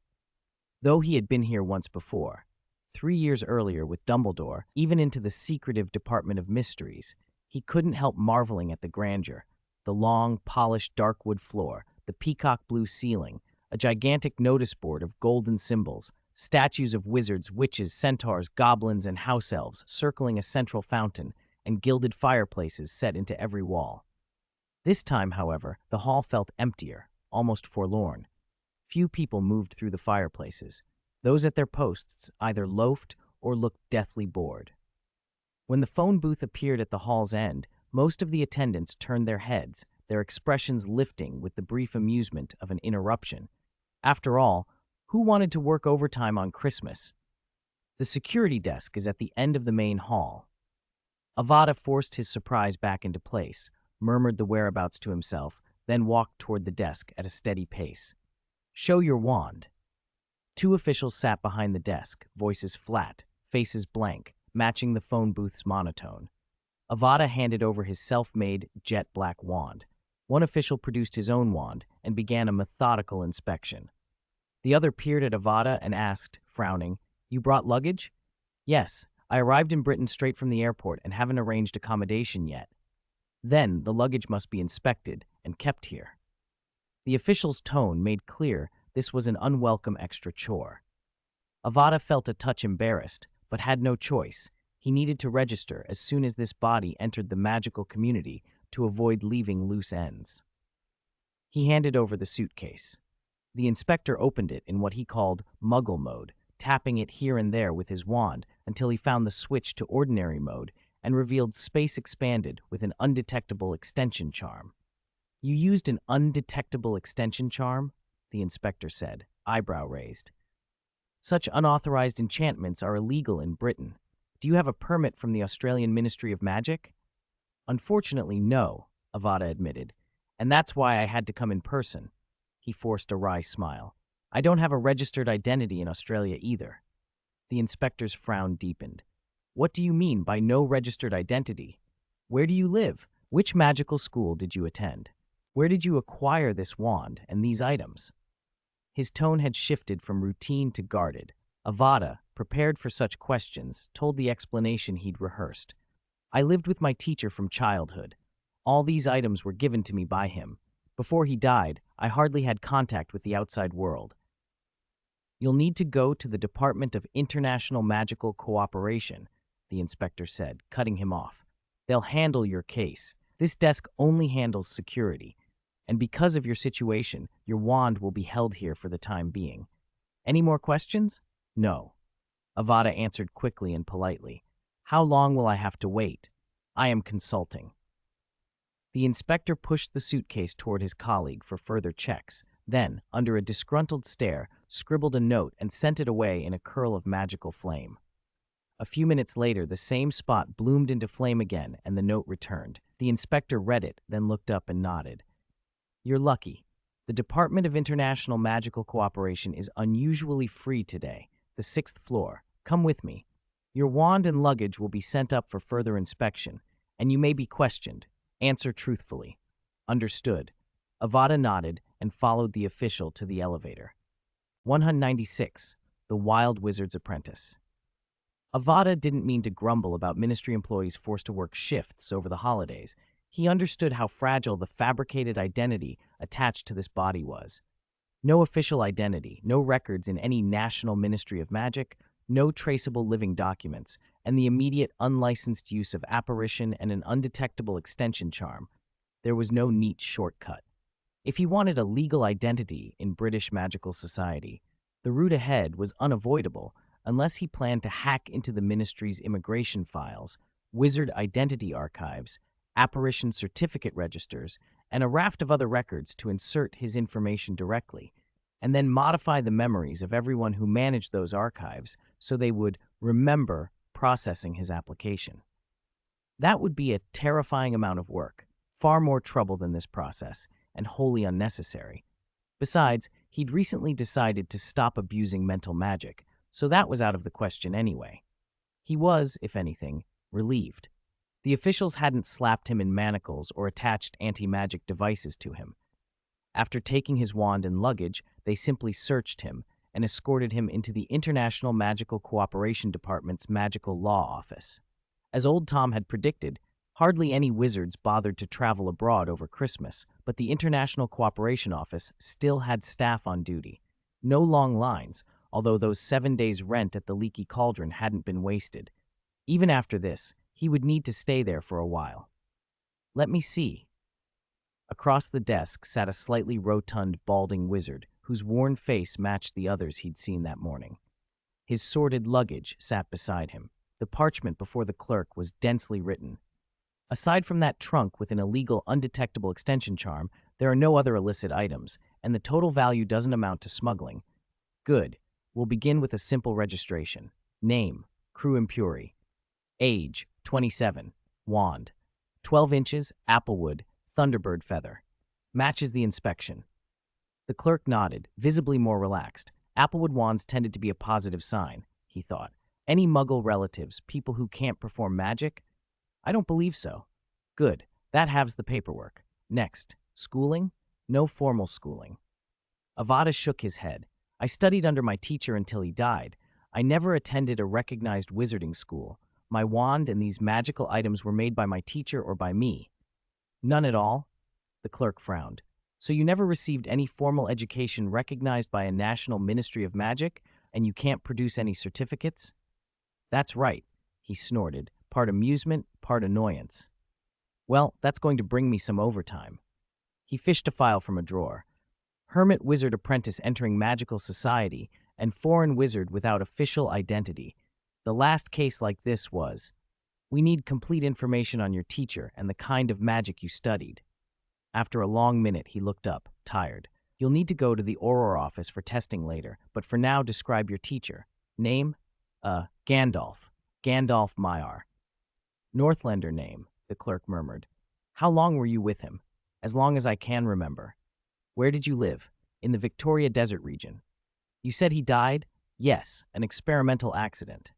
Though he had been here once before, 3 years earlier with Dumbledore, even into the secretive Department of Mysteries, he couldn't help marveling at the grandeur. The long, polished dark wood floor, the peacock blue ceiling, a gigantic notice board of golden symbols, statues of wizards, witches, centaurs, goblins, and house elves circling a central fountain, and gilded fireplaces set into every wall. This time, however, the hall felt emptier, almost forlorn. Few people moved through the fireplaces. Those at their posts either loafed or looked deathly bored. When the phone booth appeared at the hall's end, most of the attendants turned their heads, their expressions lifting with the brief amusement of an interruption. After all, who wanted to work overtime on Christmas? The security desk is at the end of the main hall. Avada forced his surprise back into place, murmured the whereabouts to himself, then walked toward the desk at a steady pace. "Show your wand." 2 officials sat behind the desk, voices flat, faces blank, matching the phone booth's monotone. Avada handed over his self-made, jet-black wand. One official produced his own wand and began a methodical inspection. The other peered at Avada and asked, frowning, "You brought luggage?" "Yes, I arrived in Britain straight from the airport and haven't arranged accommodation yet." "Then the luggage must be inspected and kept here." The official's tone made clear this was an unwelcome extra chore. Avada felt a touch embarrassed, but had no choice. He needed to register as soon as this body entered the magical community to avoid leaving loose ends. He handed over the suitcase. The inspector opened it in what he called muggle mode, tapping it here and there with his wand until he found the switch to ordinary mode and revealed space expanded with an undetectable extension charm. "You used an undetectable extension charm?" the inspector said, eyebrow raised. "Such unauthorized enchantments are illegal in Britain. Do you have a permit from the Australian Ministry of Magic?" "Unfortunately, no," Avada admitted, "and that's why I had to come in person." He forced a wry smile. "I don't have a registered identity in Australia either." The inspector's frown deepened. "What do you mean by no registered identity? Where do you live? Which magical school did you attend? Where did you acquire this wand and these items?" His tone had shifted from routine to guarded. Avada, prepared for such questions, told the explanation he'd rehearsed. "I lived with my teacher from childhood. All these items were given to me by him. Before he died, I hardly had contact with the outside world." "You'll need to go to the Department of International Magical Cooperation," the inspector said, cutting him off. "They'll handle your case. This desk only handles security. And because of your situation, your wand will be held here for the time being. Any more questions?" "No." Avada answered quickly and politely. "How long will I have to wait?" "I am consulting." The inspector pushed the suitcase toward his colleague for further checks, then, under a disgruntled stare, scribbled a note and sent it away in a curl of magical flame. A few minutes later, the same spot bloomed into flame again and the note returned. The inspector read it, then looked up and nodded. "You're lucky. The Department of International Magical Cooperation is unusually free today. The 6th floor. Come with me. Your wand and luggage will be sent up for further inspection, and you may be questioned. Answer truthfully." "Understood." Avada nodded and followed the official to the elevator. 196. The Wild Wizard's Apprentice. Avada didn't mean to grumble about ministry employees forced to work shifts over the holidays. He understood how fragile the fabricated identity attached to this body was. No official identity, no records in any national ministry of magic, no traceable living documents, and the immediate unlicensed use of apparition and an undetectable extension charm. There was no neat shortcut. If he wanted a legal identity in British magical society, the route ahead was unavoidable unless he planned to hack into the ministry's immigration files, wizard identity archives, apparition certificate registers, and a raft of other records to insert his information directly. and then modify the memories of everyone who managed those archives so they would remember processing his application. That would be a terrifying amount of work, far more trouble than this process, and wholly unnecessary. Besides, he'd recently decided to stop abusing mental magic, so that was out of the question anyway. He was, if anything, relieved. The officials hadn't slapped him in manacles or attached anti-magic devices to him. After taking his wand and luggage, they simply searched him and escorted him into the International Magical Cooperation Department's Magical Law Office. As old Tom had predicted, hardly any wizards bothered to travel abroad over Christmas, but the International Cooperation Office still had staff on duty. No long lines, although those 7 days' rent at the Leaky Cauldron hadn't been wasted. Even after this, he would need to stay there for a while. Let me see. Across the desk sat a slightly rotund, balding wizard whose worn face matched the others he'd seen that morning. His sorted luggage sat beside him. The parchment before the clerk was densely written. Aside from that trunk with an illegal, undetectable extension charm, there are no other illicit items, and the total value doesn't amount to smuggling. Good. We'll begin with a simple registration. Name, Crew Impuri. Age, 27. Wand, 12 inches, applewood, thunderbird feather. Matches the inspection. The clerk nodded, visibly more relaxed. Applewood wands tended to be a positive sign, he thought. Any muggle relatives, people who can't perform magic? I don't believe so. Good. That halves the paperwork. Next, schooling? No formal schooling. Avada shook his head. I studied under my teacher until he died. I never attended a recognized wizarding school. My wand and these magical items were made by my teacher or by me. None at all? The clerk frowned. So you never received any formal education recognized by a national ministry of magic, and you can't produce any certificates? That's right, he snorted, part amusement, part annoyance. Well, that's going to bring me some overtime. He fished a file from a drawer. Hermit wizard apprentice entering magical society and foreign wizard without official identity. The last case like this was, we need complete information on your teacher and the kind of magic you studied. After a long minute, he looked up, tired. You'll need to go to the Auror office for testing later, but for now describe your teacher. Name? Gandalf. Gandalf Maiar. Northlander name, the clerk murmured. How long were you with him? As long as I can remember. Where did you live? In the Victoria Desert region. You said he died? Yes, an experimental accident.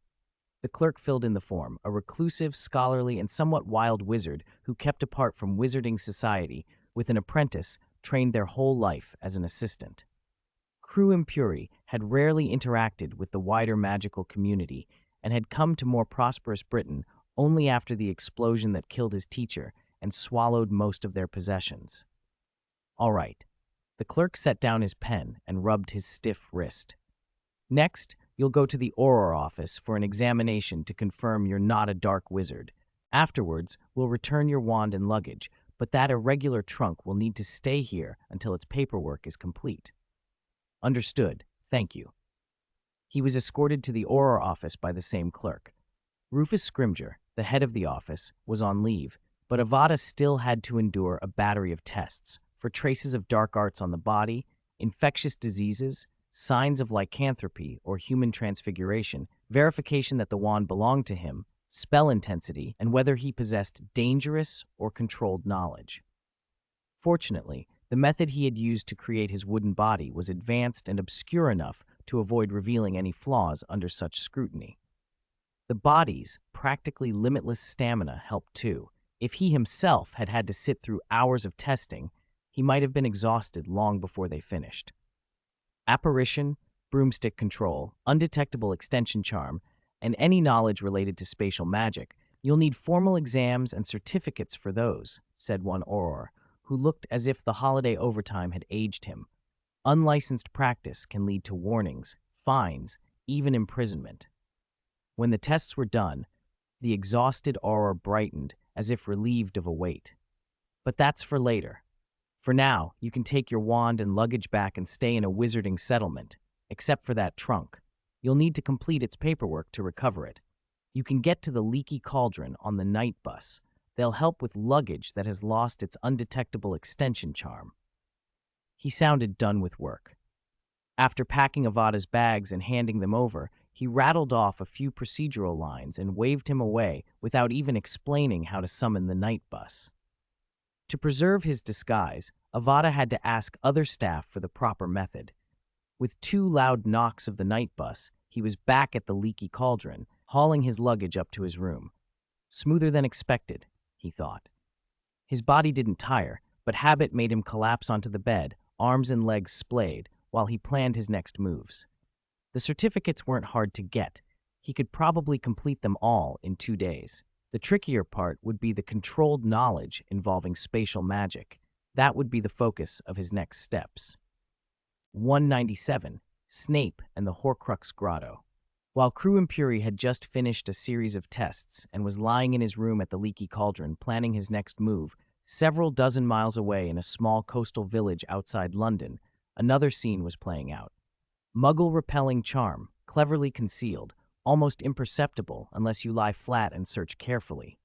The clerk filled in the form, a reclusive, scholarly, and somewhat wild wizard who kept apart from wizarding society with an apprentice trained their whole life as an assistant. Crew Impuri had rarely interacted with the wider magical community and had come to more prosperous Britain only after the explosion that killed his teacher and swallowed most of their possessions. All right. The clerk set down his pen and rubbed his stiff wrist. Next, you'll go to the Auror office for an examination to confirm you're not a dark wizard. Afterwards, we'll return your wand and luggage, but that irregular trunk will need to stay here until its paperwork is complete. Understood. Thank you. He was escorted to the Auror office by the same clerk. Rufus Scrimger, the head of the office, was on leave, but Avada still had to endure a battery of tests for traces of dark arts on the body, infectious diseases, signs of lycanthropy or human transfiguration, verification that the wand belonged to him, spell intensity, and whether he possessed dangerous or controlled knowledge. Fortunately, the method he had used to create his wooden body was advanced and obscure enough to avoid revealing any flaws under such scrutiny. The body's practically limitless stamina helped too. If he himself had had to sit through hours of testing, he might have been exhausted long before they finished. Apparition, broomstick control, undetectable extension charm, and any knowledge related to spatial magic, you'll need formal exams and certificates for those, said one Auror, who looked as if the holiday overtime had aged him. Unlicensed practice can lead to warnings, fines, even imprisonment. When the tests were done, the exhausted Auror brightened as if relieved of a weight. But that's for later. For now, you can take your wand and luggage back and stay in a wizarding settlement, except for that trunk. You'll need to complete its paperwork to recover it. You can get to the Leaky Cauldron on the night bus. They'll help with luggage that has lost its undetectable extension charm. He sounded done with work. After packing Avada's bags and handing them over, he rattled off a few procedural lines and waved him away without even explaining how to summon the night bus. To preserve his disguise, Avada had to ask other staff for the proper method. With 2 loud knocks of the night bus, he was back at the leaky cauldron, hauling his luggage up to his room. Smoother than expected, he thought. His body didn't tire, but habit made him collapse onto the bed, arms and legs splayed, while he planned his next moves. The certificates weren't hard to get. He could probably complete them all in 2 days. The trickier part would be the controlled knowledge involving spatial magic. That would be the focus of his next steps. 197. Snape and the Horcrux Grotto. While Crew Impuri had just finished a series of tests and was lying in his room at the leaky cauldron planning his next move, several dozen miles away in a small coastal village outside London, another scene was playing out. Muggle-repelling charm, cleverly concealed, almost imperceptible unless you lie flat and search carefully.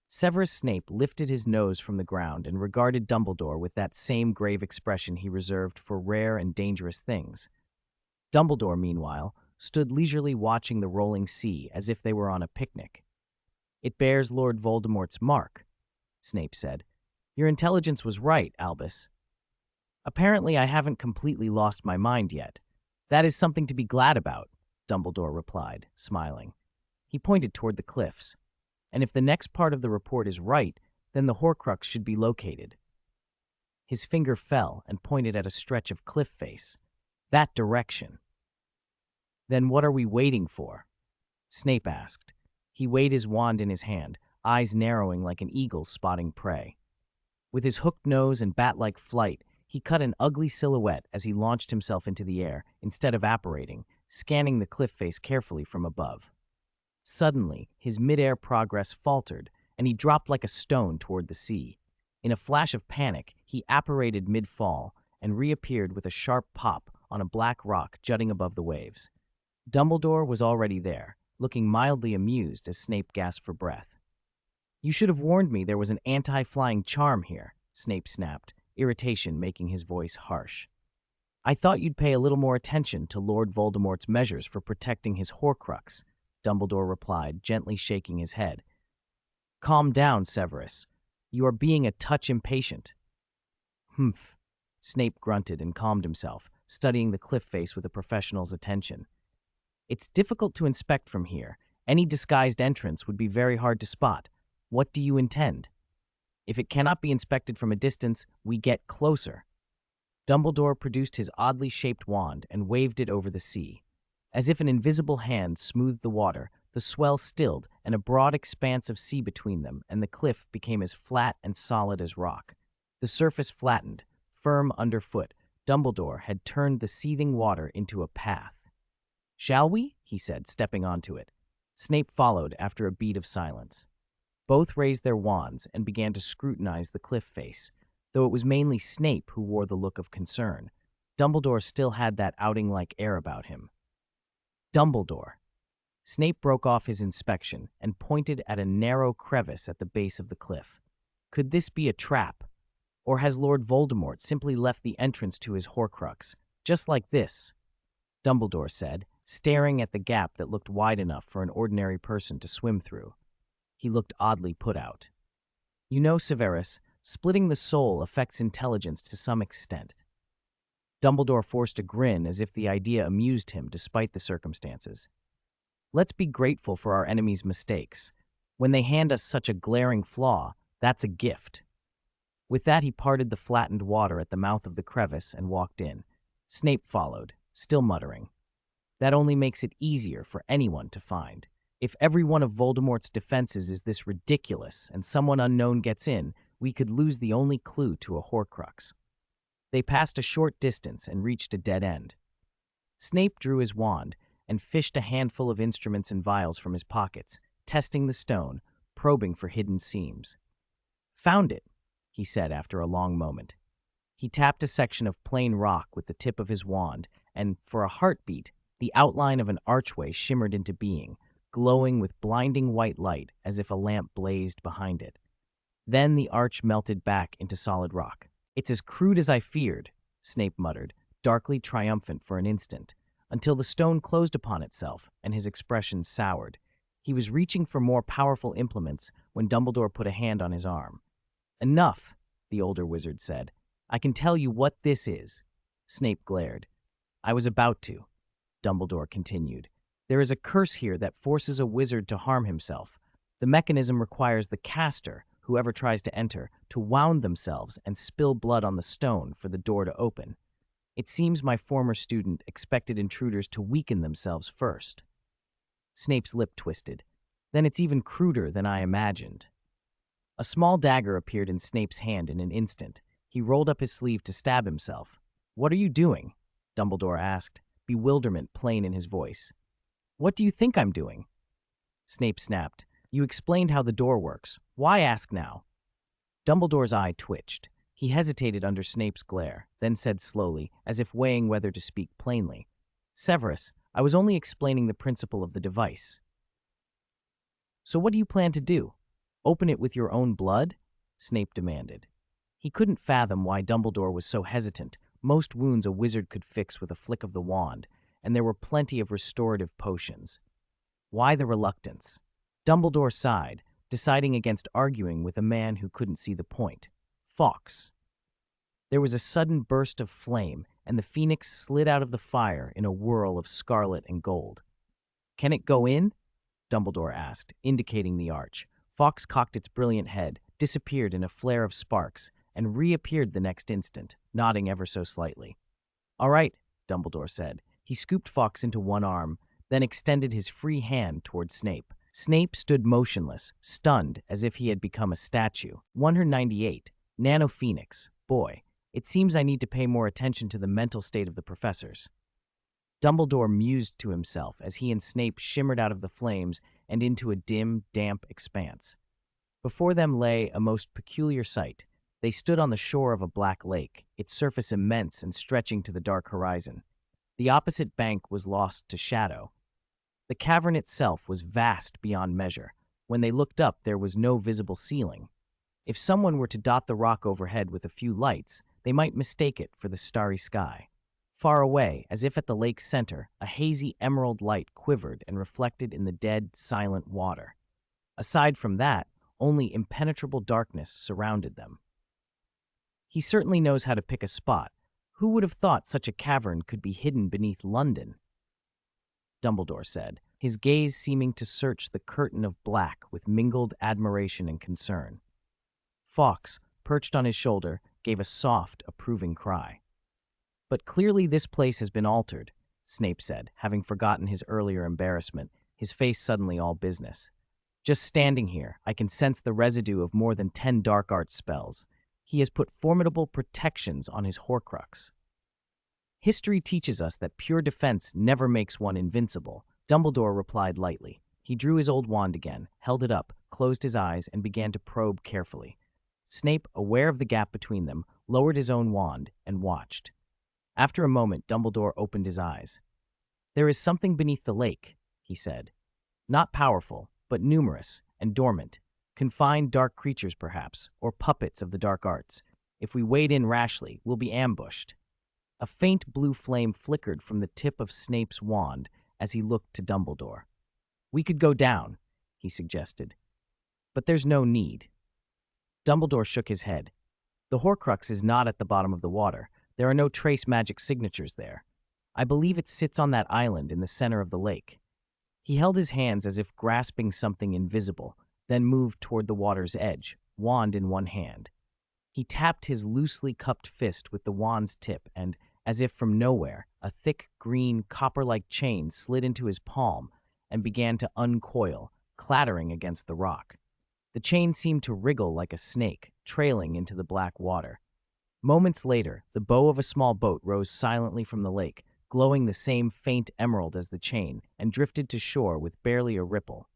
Severus Snape lifted his nose from the ground and regarded Dumbledore with that same grave expression he reserved for rare and dangerous things. Dumbledore, meanwhile, stood leisurely watching the rolling sea as if they were on a picnic. "It bears Lord Voldemort's mark," Snape said. "Your intelligence was right, Albus. Apparently I haven't completely lost my mind yet. That is something to be glad about," Dumbledore replied, smiling. He pointed toward the cliffs. "And if the next part of the report is right, then the Horcrux should be located." His finger fell and pointed at a stretch of cliff face. "That direction." "Then what are we waiting for?" Snape asked. He weighed his wand in his hand, eyes narrowing like an eagle spotting prey. With his hooked nose and bat-like flight, he cut an ugly silhouette as he launched himself into the air, instead of apparating, scanning the cliff face carefully from above. Suddenly, his mid-air progress faltered, and he dropped like a stone toward the sea. In a flash of panic, he apparated mid-fall and reappeared with a sharp pop on a black rock jutting above the waves. Dumbledore was already there, looking mildly amused as Snape gasped for breath. "You should have warned me there was an anti-flying charm here," Snape snapped, irritation making his voice harsh. "I thought you'd pay a little more attention to Lord Voldemort's measures for protecting his Horcrux," Dumbledore replied, gently shaking his head. "Calm down, Severus. You are being a touch impatient." "Humph," Snape grunted and calmed himself, studying the cliff face with a professional's attention. "It's difficult to inspect from here. Any disguised entrance would be very hard to spot. What do you intend?" "If it cannot be inspected from a distance, we get closer." Dumbledore produced his oddly shaped wand and waved it over the sea. As if an invisible hand smoothed the water, the swell stilled and a broad expanse of sea between them, and the cliff became as flat and solid as rock. The surface flattened, firm underfoot. Dumbledore had turned the seething water into a path. "Shall we?" he said, stepping onto it. Snape followed after a beat of silence. Both raised their wands and began to scrutinize the cliff face, though it was mainly Snape who wore the look of concern. Dumbledore still had that outing-like air about him. "Dumbledore." Snape broke off his inspection and pointed at a narrow crevice at the base of the cliff. "Could this be a trap? Or has Lord Voldemort simply left the entrance to his Horcrux, just like this?" Dumbledore said, staring at the gap that looked wide enough for an ordinary person to swim through. He looked oddly put out. "You know, Severus, splitting the soul affects intelligence to some extent." Dumbledore forced a grin as if the idea amused him despite the circumstances. "Let's be grateful for our enemies' mistakes. When they hand us such a glaring flaw, that's a gift." With that, he parted the flattened water at the mouth of the crevice and walked in. Snape followed, still muttering. "That only makes it easier for anyone to find. If every one of Voldemort's defenses is this ridiculous and someone unknown gets in, we could lose the only clue to a Horcrux." They passed a short distance and reached a dead end. Snape drew his wand and fished a handful of instruments and vials from his pockets, testing the stone, probing for hidden seams. "Found it," he said after a long moment. He tapped a section of plain rock with the tip of his wand, and, for a heartbeat, the outline of an archway shimmered into being, glowing with blinding white light as if a lamp blazed behind it. Then the arch melted back into solid rock. "It's as crude as I feared," Snape muttered, darkly triumphant for an instant, until the stone closed upon itself and his expression soured. He was reaching for more powerful implements when Dumbledore put a hand on his arm. "Enough," the older wizard said. "I can tell you what this is." Snape glared. "I was about to," Dumbledore continued. "There is a curse here that forces a wizard to harm himself. The mechanism requires the caster, whoever tries to enter, to wound themselves and spill blood on the stone for the door to open. It seems my former student expected intruders to weaken themselves first." Snape's lip twisted. "Then it's even cruder than I imagined." A small dagger appeared in Snape's hand in an instant. He rolled up his sleeve to stab himself. "What are you doing?" Dumbledore asked, bewilderment plain in his voice. "What do you think I'm doing?" Snape snapped. "You explained how the door works. Why ask now?" Dumbledore's eye twitched. He hesitated under Snape's glare, then said slowly, as if weighing whether to speak plainly, "Severus, I was only explaining the principle of the device." "So what do you plan to do? Open it with your own blood?" Snape demanded. He couldn't fathom why Dumbledore was so hesitant. Most wounds a wizard could fix with a flick of the wand, and there were plenty of restorative potions. Why the reluctance? Dumbledore sighed, deciding against arguing with a man who couldn't see the point. Fawkes. There was a sudden burst of flame, and the phoenix slid out of the fire in a whirl of scarlet and gold. "Can it go in?" Dumbledore asked, indicating the arch. Fawkes cocked its brilliant head, disappeared in a flare of sparks, and reappeared the next instant, nodding ever so slightly. "All right," Dumbledore said. He scooped Fawkes into one arm, then extended his free hand toward Snape. Snape stood motionless, stunned as if he had become a statue. 198. Nano Phoenix. Boy, it seems I need to pay more attention to the mental state of the professors. Dumbledore mused to himself as he and Snape shimmered out of the flames and into a dim, damp expanse. Before them lay a most peculiar sight. They stood on the shore of a black lake, its surface immense and stretching to the dark horizon. The opposite bank was lost to shadow. The cavern itself was vast beyond measure. When they looked up, there was no visible ceiling. If someone were to dot the rock overhead with a few lights, they might mistake it for the starry sky. Far away, as if at the lake's center, a hazy emerald light quivered and reflected in the dead, silent water. Aside from that, only impenetrable darkness surrounded them. "He certainly knows how to pick a spot. Who would have thought such a cavern could be hidden beneath London?" Dumbledore said, his gaze seeming to search the curtain of black with mingled admiration and concern. Fawkes, perched on his shoulder, gave a soft, approving cry. "But clearly this place has been altered," Snape said, having forgotten his earlier embarrassment, his face suddenly all business. "Just standing here, I can sense the residue of more than 10 dark arts spells. He has put formidable protections on his Horcrux. History teaches us that pure defense never makes one invincible," Dumbledore replied lightly. He drew his old wand again, held it up, closed his eyes, and began to probe carefully. Snape, aware of the gap between them, lowered his own wand and watched. After a moment, Dumbledore opened his eyes. "There is something beneath the lake," he said. "Not powerful, but numerous and dormant. Confined dark creatures, perhaps, or puppets of the dark arts. If we wade in rashly, we'll be ambushed." A faint blue flame flickered from the tip of Snape's wand as he looked to Dumbledore. "We could go down," he suggested. "But there's no need." Dumbledore shook his head. "The Horcrux is not at the bottom of the water. There are no trace magic signatures there. I believe it sits on that island in the center of the lake." He held his hands as if grasping something invisible, then moved toward the water's edge, wand in one hand. He tapped his loosely cupped fist with the wand's tip and, as if from nowhere, a thick, green, copper-like chain slid into his palm and began to uncoil, clattering against the rock. The chain seemed to wriggle like a snake, trailing into the black water. Moments later, the bow of a small boat rose silently from the lake, glowing the same faint emerald as the chain, and drifted to shore with barely a ripple.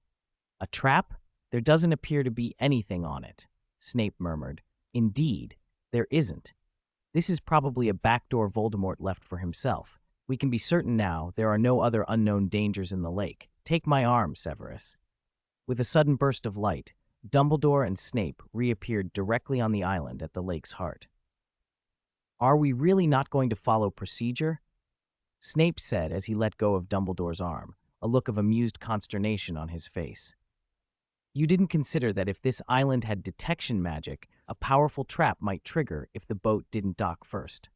"A trap? There doesn't appear to be anything on it," Snape murmured. "Indeed, there isn't. This is probably a backdoor Voldemort left for himself. We can be certain now there are no other unknown dangers in the lake. Take my arm, Severus." With a sudden burst of light, Dumbledore and Snape reappeared directly on the island at the lake's heart. Are we really not going to follow procedure? Snape said as he let go of Dumbledore's arm, a look of amused consternation on his face. You didn't consider that if this island had detection magic, a powerful trap might trigger if the boat didn't dock first.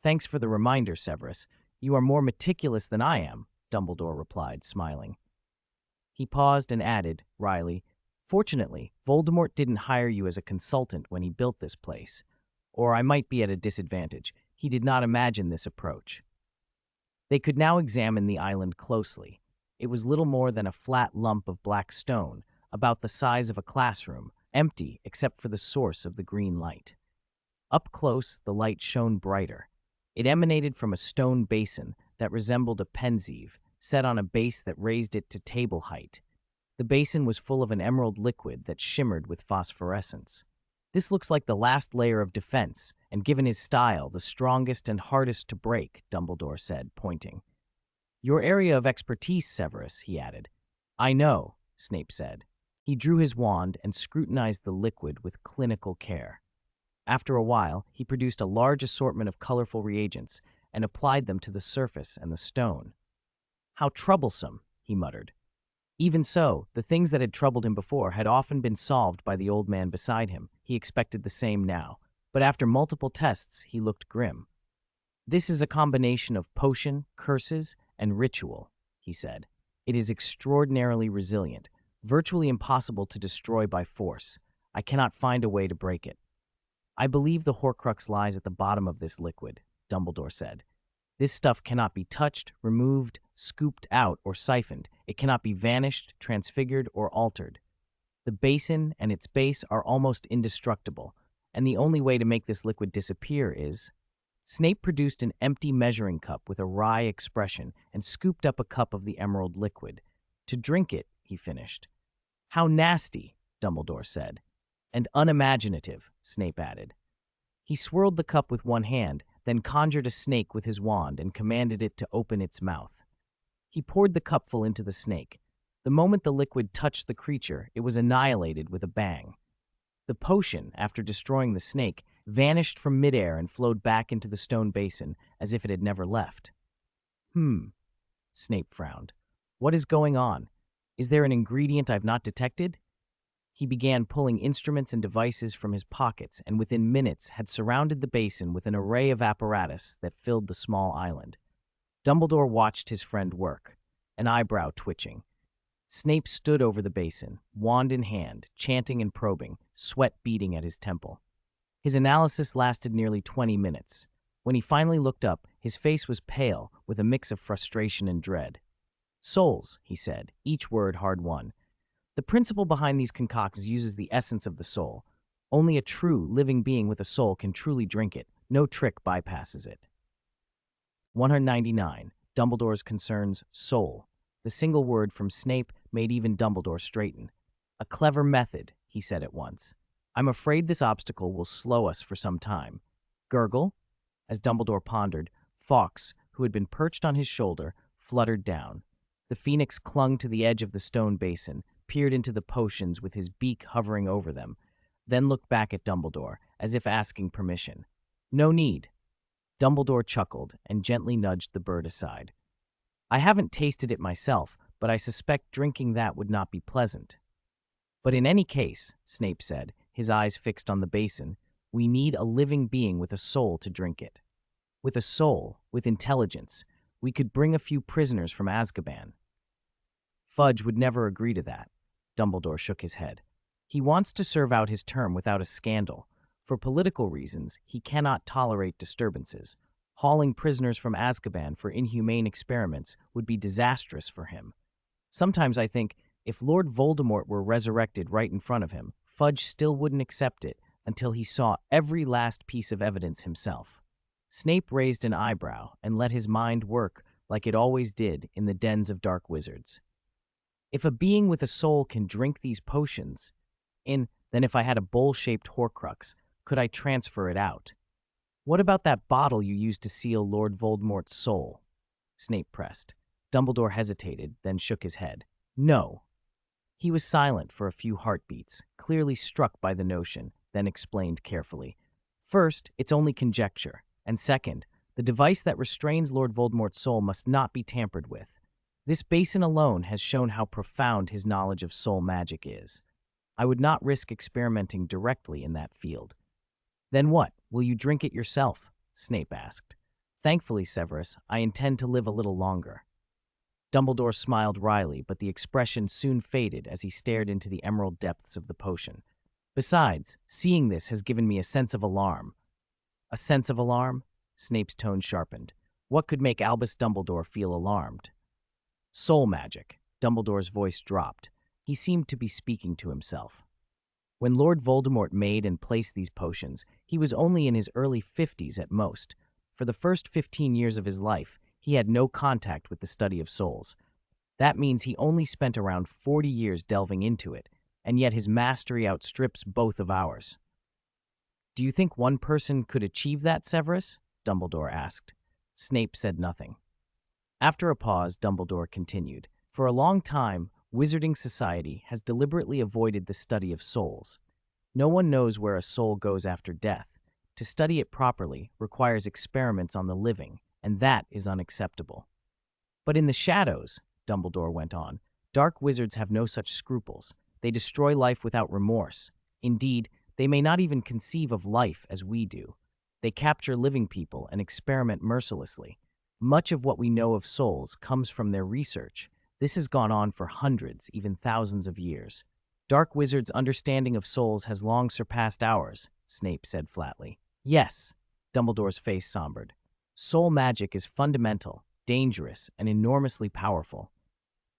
Thanks for the reminder, Severus. You are more meticulous than I am, Dumbledore replied, smiling. He paused and added, wryly, Fortunately, Voldemort didn't hire you as a consultant when he built this place. Or I might be at a disadvantage. He did not imagine this approach. They could now examine the island closely. It was little more than a flat lump of black stone, about the size of a classroom, empty except for the source of the green light. Up close, the light shone brighter. It emanated from a stone basin that resembled a pensieve, set on a base that raised it to table height. The basin was full of an emerald liquid that shimmered with phosphorescence. This looks like the last layer of defense, and given his style, the strongest and hardest to break, Dumbledore said, pointing. Your area of expertise, Severus, he added. I know, Snape said. He drew his wand and scrutinized the liquid with clinical care. After a while, he produced a large assortment of colorful reagents and applied them to the surface and the stone. How troublesome, he muttered. Even so, the things that had troubled him before had often been solved by the old man beside him. He expected the same now, but after multiple tests, he looked grim. This is a combination of potion, curses, and ritual, he said. It is extraordinarily resilient, virtually impossible to destroy by force. I cannot find a way to break it. I believe the Horcrux lies at the bottom of this liquid, Dumbledore said. This stuff cannot be touched, removed, scooped out, or siphoned. It cannot be vanished, transfigured, or altered. The basin and its base are almost indestructible, and the only way to make this liquid disappear is... Snape produced an empty measuring cup with a wry expression and scooped up a cup of the emerald liquid. To drink it, he finished. How nasty, Dumbledore said. And unimaginative, Snape added. He swirled the cup with one hand, then conjured a snake with his wand and commanded it to open its mouth. He poured the cupful into the snake. The moment the liquid touched the creature, it was annihilated with a bang. The potion, after destroying the snake, vanished from midair and flowed back into the stone basin as if it had never left. Snape frowned. What is going on? Is there an ingredient I've not detected? He began pulling instruments and devices from his pockets and within minutes had surrounded the basin with an array of apparatus that filled the small island. Dumbledore watched his friend work, an eyebrow twitching. Snape stood over the basin, wand in hand, chanting and probing, sweat beading at his temple. His analysis lasted nearly 20 minutes. When he finally looked up, his face was pale with a mix of frustration and dread. Souls, he said, each word hard-won. The principle behind these concoctions uses the essence of the soul. Only a true, living being with a soul can truly drink it. No trick bypasses it. 199. Dumbledore's concerns, soul. The single word from Snape made even Dumbledore straighten. A clever method, he said at once. I'm afraid this obstacle will slow us for some time. Gurgle? As Dumbledore pondered, Fawkes, who had been perched on his shoulder, fluttered down. The phoenix clung to the edge of the stone basin, peered into the potions with his beak hovering over them, then looked back at Dumbledore, as if asking permission. No need. Dumbledore chuckled and gently nudged the bird aside. I haven't tasted it myself, but I suspect drinking that would not be pleasant. But in any case, Snape said, his eyes fixed on the basin, we need a living being with a soul to drink it. With a soul, with intelligence, we could bring a few prisoners from Azkaban. Fudge would never agree to that. Dumbledore shook his head. He wants to serve out his term without a scandal. For political reasons, he cannot tolerate disturbances. Hauling prisoners from Azkaban for inhumane experiments would be disastrous for him. Sometimes I think, if Lord Voldemort were resurrected right in front of him, Fudge still wouldn't accept it until he saw every last piece of evidence himself. Snape raised an eyebrow and let his mind work like it always did in the dens of dark wizards. If a being with a soul can drink these potions, then if I had a bowl-shaped Horcrux, could I transfer it out? What about that bottle you used to seal Lord Voldemort's soul? Snape pressed. Dumbledore hesitated, then shook his head. No. He was silent for a few heartbeats, clearly struck by the notion, then explained carefully. First, it's only conjecture, and second, the device that restrains Lord Voldemort's soul must not be tampered with. This basin alone has shown how profound his knowledge of soul magic is. I would not risk experimenting directly in that field. Then what? Will you drink it yourself? Snape asked. Thankfully, Severus, I intend to live a little longer. Dumbledore smiled wryly, but the expression soon faded as he stared into the emerald depths of the potion. Besides, seeing this has given me a sense of alarm. A sense of alarm? Snape's tone sharpened. What could make Albus Dumbledore feel alarmed? Soul magic. Dumbledore's voice dropped. He seemed to be speaking to himself. When Lord Voldemort made and placed these potions, he was only in his early 50s at most. For the first 15 years of his life, he had no contact with the study of souls. That means he only spent around 40 years delving into it, and yet his mastery outstrips both of ours. Do you think one person could achieve that, Severus? Dumbledore asked. Snape said nothing. After a pause, Dumbledore continued. For a long time, Wizarding Society has deliberately avoided the study of souls. No one knows where a soul goes after death. To study it properly requires experiments on the living, and that is unacceptable. But in the shadows, Dumbledore went on, dark wizards have no such scruples. They destroy life without remorse. Indeed, they may not even conceive of life as we do. They capture living people and experiment mercilessly. Much of what we know of souls comes from their research. This has gone on for hundreds, even thousands of years. Dark wizards' understanding of souls has long surpassed ours, Snape said flatly. Yes, Dumbledore's face sombered. Soul magic is fundamental, dangerous, and enormously powerful.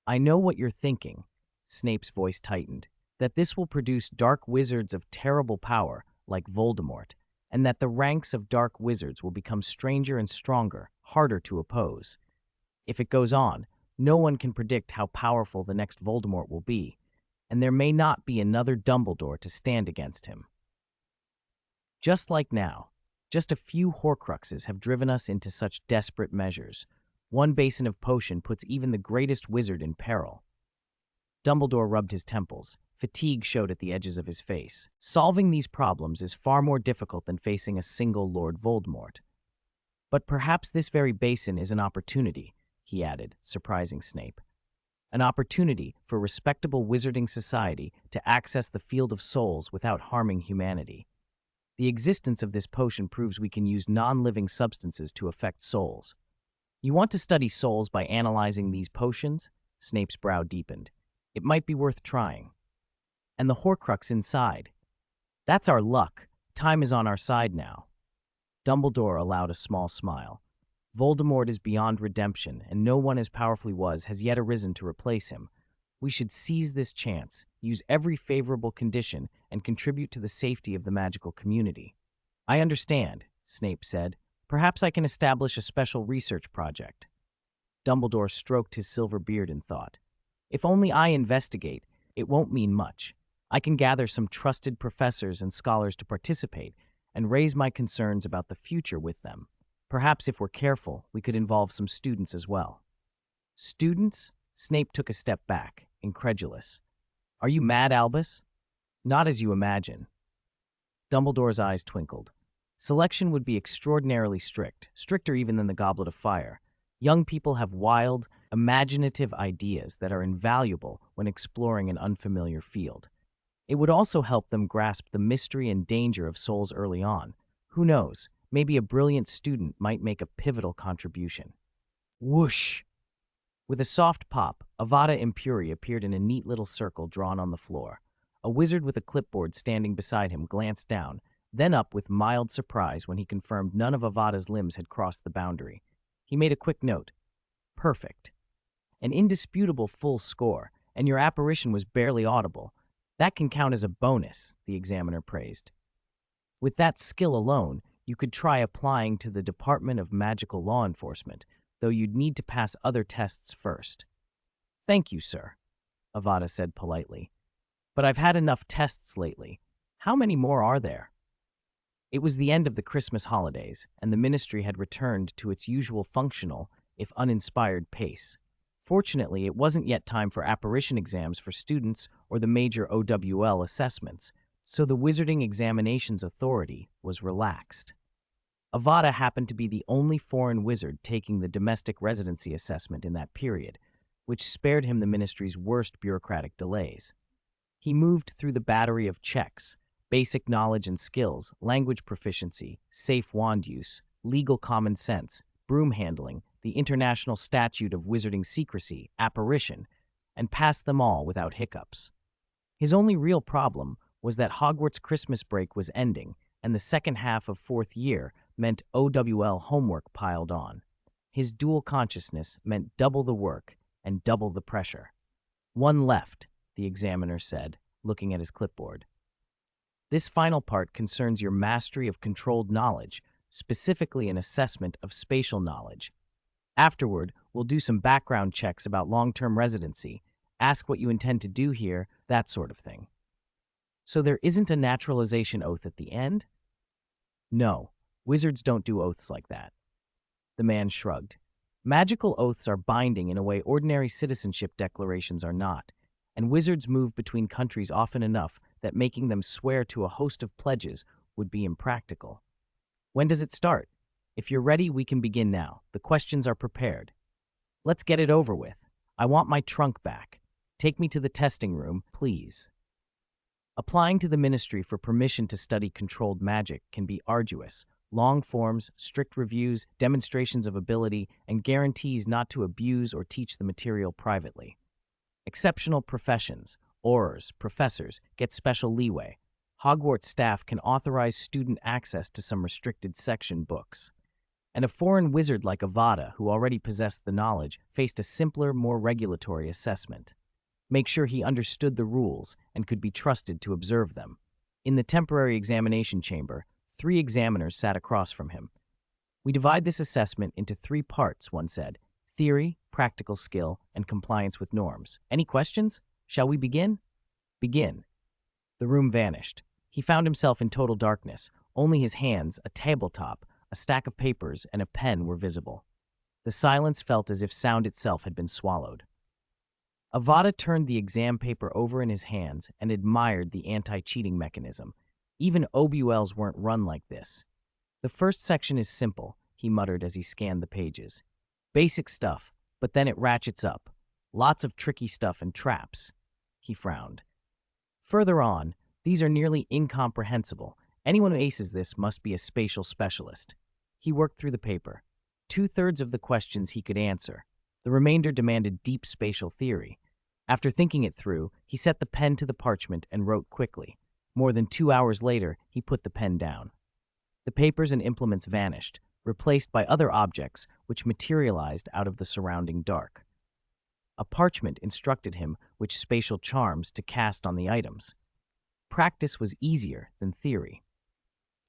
I know what you're thinking, Snape's voice tightened, that this will produce dark wizards of terrible power, like Voldemort, and that the ranks of dark wizards will become stranger and stronger, harder to oppose. If it goes on, no one can predict how powerful the next Voldemort will be, and there may not be another Dumbledore to stand against him. Just like now, just a few Horcruxes have driven us into such desperate measures. One basin of potion puts even the greatest wizard in peril. Dumbledore rubbed his temples. Fatigue showed at the edges of his face. Solving these problems is far more difficult than facing a single Lord Voldemort. But perhaps this very basin is an opportunity, he added, surprising Snape. An opportunity for respectable wizarding society to access the field of souls without harming humanity. The existence of this potion proves we can use non-living substances to affect souls. You want to study souls by analyzing these potions? Snape's brow deepened. It might be worth trying. And the Horcrux inside. That's our luck. Time is on our side now. Dumbledore allowed a small smile. Voldemort is beyond redemption, and no one as powerfully has yet arisen to replace him. We should seize this chance, use every favorable condition, and contribute to the safety of the magical community. I understand, Snape said. Perhaps I can establish a special research project. Dumbledore stroked his silver beard in thought. If only I investigate, it won't mean much. I can gather some trusted professors and scholars to participate and raise my concerns about the future with them. Perhaps if we're careful, we could involve some students as well. Students? Snape took a step back, incredulous. Are you mad, Albus? Not as you imagine. Dumbledore's eyes twinkled. Selection would be extraordinarily strict, stricter even than the Goblet of Fire. Young people have wild, imaginative ideas that are invaluable when exploring an unfamiliar field. It would also help them grasp the mystery and danger of souls early on. Who knows, maybe a brilliant student might make a pivotal contribution. Whoosh! With a soft pop, Avada Impuri appeared in a neat little circle drawn on the floor. A wizard with a clipboard standing beside him glanced down, then up with mild surprise when he confirmed none of Avada's limbs had crossed the boundary. He made a quick note. Perfect. An indisputable full score, and your apparition was barely audible. That can count as a bonus, the examiner praised. With that skill alone, you could try applying to the Department of Magical Law Enforcement, though you'd need to pass other tests first. Thank you, sir, Avada said politely. But I've had enough tests lately. How many more are there? It was the end of the Christmas holidays, and the ministry had returned to its usual functional, if uninspired, pace. Fortunately, it wasn't yet time for apparition exams for students or the major OWL assessments, So the wizarding examinations authority was relaxed. Avada happened to be the only foreign wizard taking the domestic residency assessment in that period, which spared him the ministry's worst bureaucratic delays. He moved through the battery of checks: basic knowledge and skills, language proficiency, safe wand use, legal common sense, broom handling, the international statute of wizarding secrecy, apparition, and passed them all without hiccups. His only real problem was that Hogwarts Christmas break was ending, and the second half of fourth year meant OWL homework piled on. His dual consciousness meant double the work and double the pressure. "One left," the examiner said, looking at his clipboard. "This final part concerns your mastery of controlled knowledge, specifically an assessment of spatial knowledge. Afterward, we'll do some background checks about long-term residency, ask what you intend to do here, that sort of thing." "So there isn't a naturalization oath at the end?" "No, wizards don't do oaths like that." The man shrugged. "Magical oaths are binding in a way ordinary citizenship declarations are not, and wizards move between countries often enough that making them swear to a host of pledges would be impractical." "When does it start? If you're ready, we can begin now. The questions are prepared." "Let's get it over with. I want my trunk back. Take me to the testing room, please." Applying to the ministry for permission to study controlled magic can be arduous. Long forms, strict reviews, demonstrations of ability, and guarantees not to abuse or teach the material privately. Exceptional professions, aurors, professors, get special leeway. Hogwarts staff can authorize student access to some restricted section books. And a foreign wizard like Avada, who already possessed the knowledge, faced a simpler, more regulatory assessment. Make sure he understood the rules and could be trusted to observe them. In the temporary examination chamber, 3 examiners sat across from him. "We divide this assessment into 3 parts," one said: theory, practical skill, and compliance with norms. "Any questions? Shall we begin?" "Begin." The room vanished. He found himself in total darkness. Only his hands, a tabletop, a stack of papers, and a pen were visible. The silence felt as if sound itself had been swallowed. Avada turned the exam paper over in his hands and admired the anti-cheating mechanism. Even OBULs weren't run like this. "The first section is simple," he muttered as he scanned the pages. "Basic stuff, but then it ratchets up. Lots of tricky stuff and traps." He frowned. "Further on, these are nearly incomprehensible. Anyone who aces this must be a spatial specialist." He worked through the paper. 2/3 of the questions he could answer. The remainder demanded deep spatial theory. After thinking it through, he set the pen to the parchment and wrote quickly. More than 2 hours later, he put the pen down. The papers and implements vanished, replaced by other objects which materialized out of the surrounding dark. A parchment instructed him which spatial charms to cast on the items. Practice was easier than theory.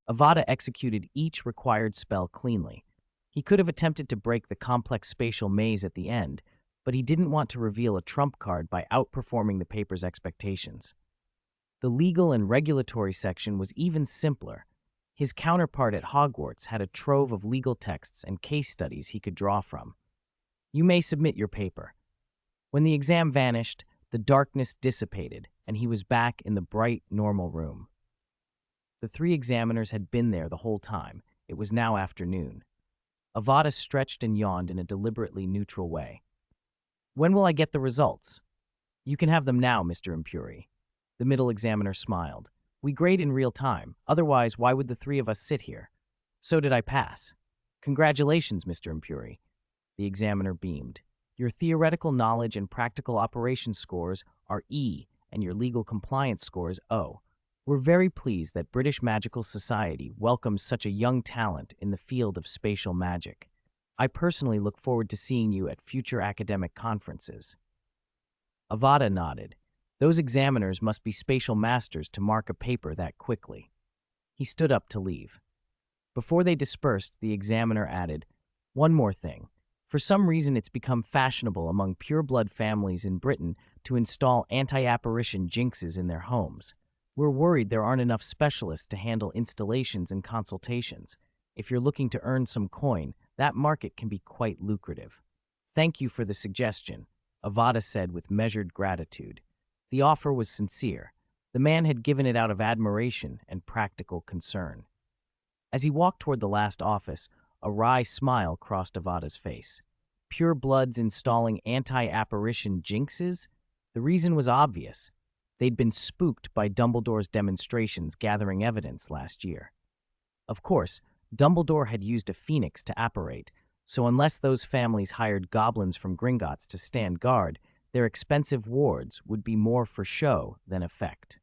Avada executed each required spell cleanly. He could have attempted to break the complex spatial maze at the end, but he didn't want to reveal a trump card by outperforming the paper's expectations. The legal and regulatory section was even simpler. His counterpart at Hogwarts had a trove of legal texts and case studies he could draw from. "You may submit your paper." When the exam vanished, the darkness dissipated, and he was back in the bright, normal room. The 3 examiners had been there the whole time. It was now afternoon. Avada stretched and yawned in a deliberately neutral way. "When will I get the results?" "You can have them now, Mr. Impuri." The middle examiner smiled. "We grade in real time. Otherwise, why would the 3 of us sit here?" "So did I pass." "Congratulations, Mr. Impuri." The examiner beamed. "Your theoretical knowledge and practical operation scores are E, and your legal compliance score is O. We're very pleased that British Magical Society welcomes such a young talent in the field of spatial magic. I personally look forward to seeing you at future academic conferences." Avada nodded. Those examiners must be spatial masters to mark a paper that quickly. He stood up to leave. Before they dispersed, the examiner added, "One more thing. For some reason, it's become fashionable among pureblood families in Britain to install anti-apparition jinxes in their homes. We're worried there aren't enough specialists to handle installations and consultations. If you're looking to earn some coin, that market can be quite lucrative." "Thank you for the suggestion," Avada said with measured gratitude. The offer was sincere. The man had given it out of admiration and practical concern. As he walked toward the last office, a wry smile crossed Avada's face. Pure Bloods installing anti-apparition jinxes? The reason was obvious. They'd been spooked by Dumbledore's demonstrations gathering evidence last year. Of course, Dumbledore had used a phoenix to apparate, so unless those families hired goblins from Gringotts to stand guard, their expensive wards would be more for show than effect.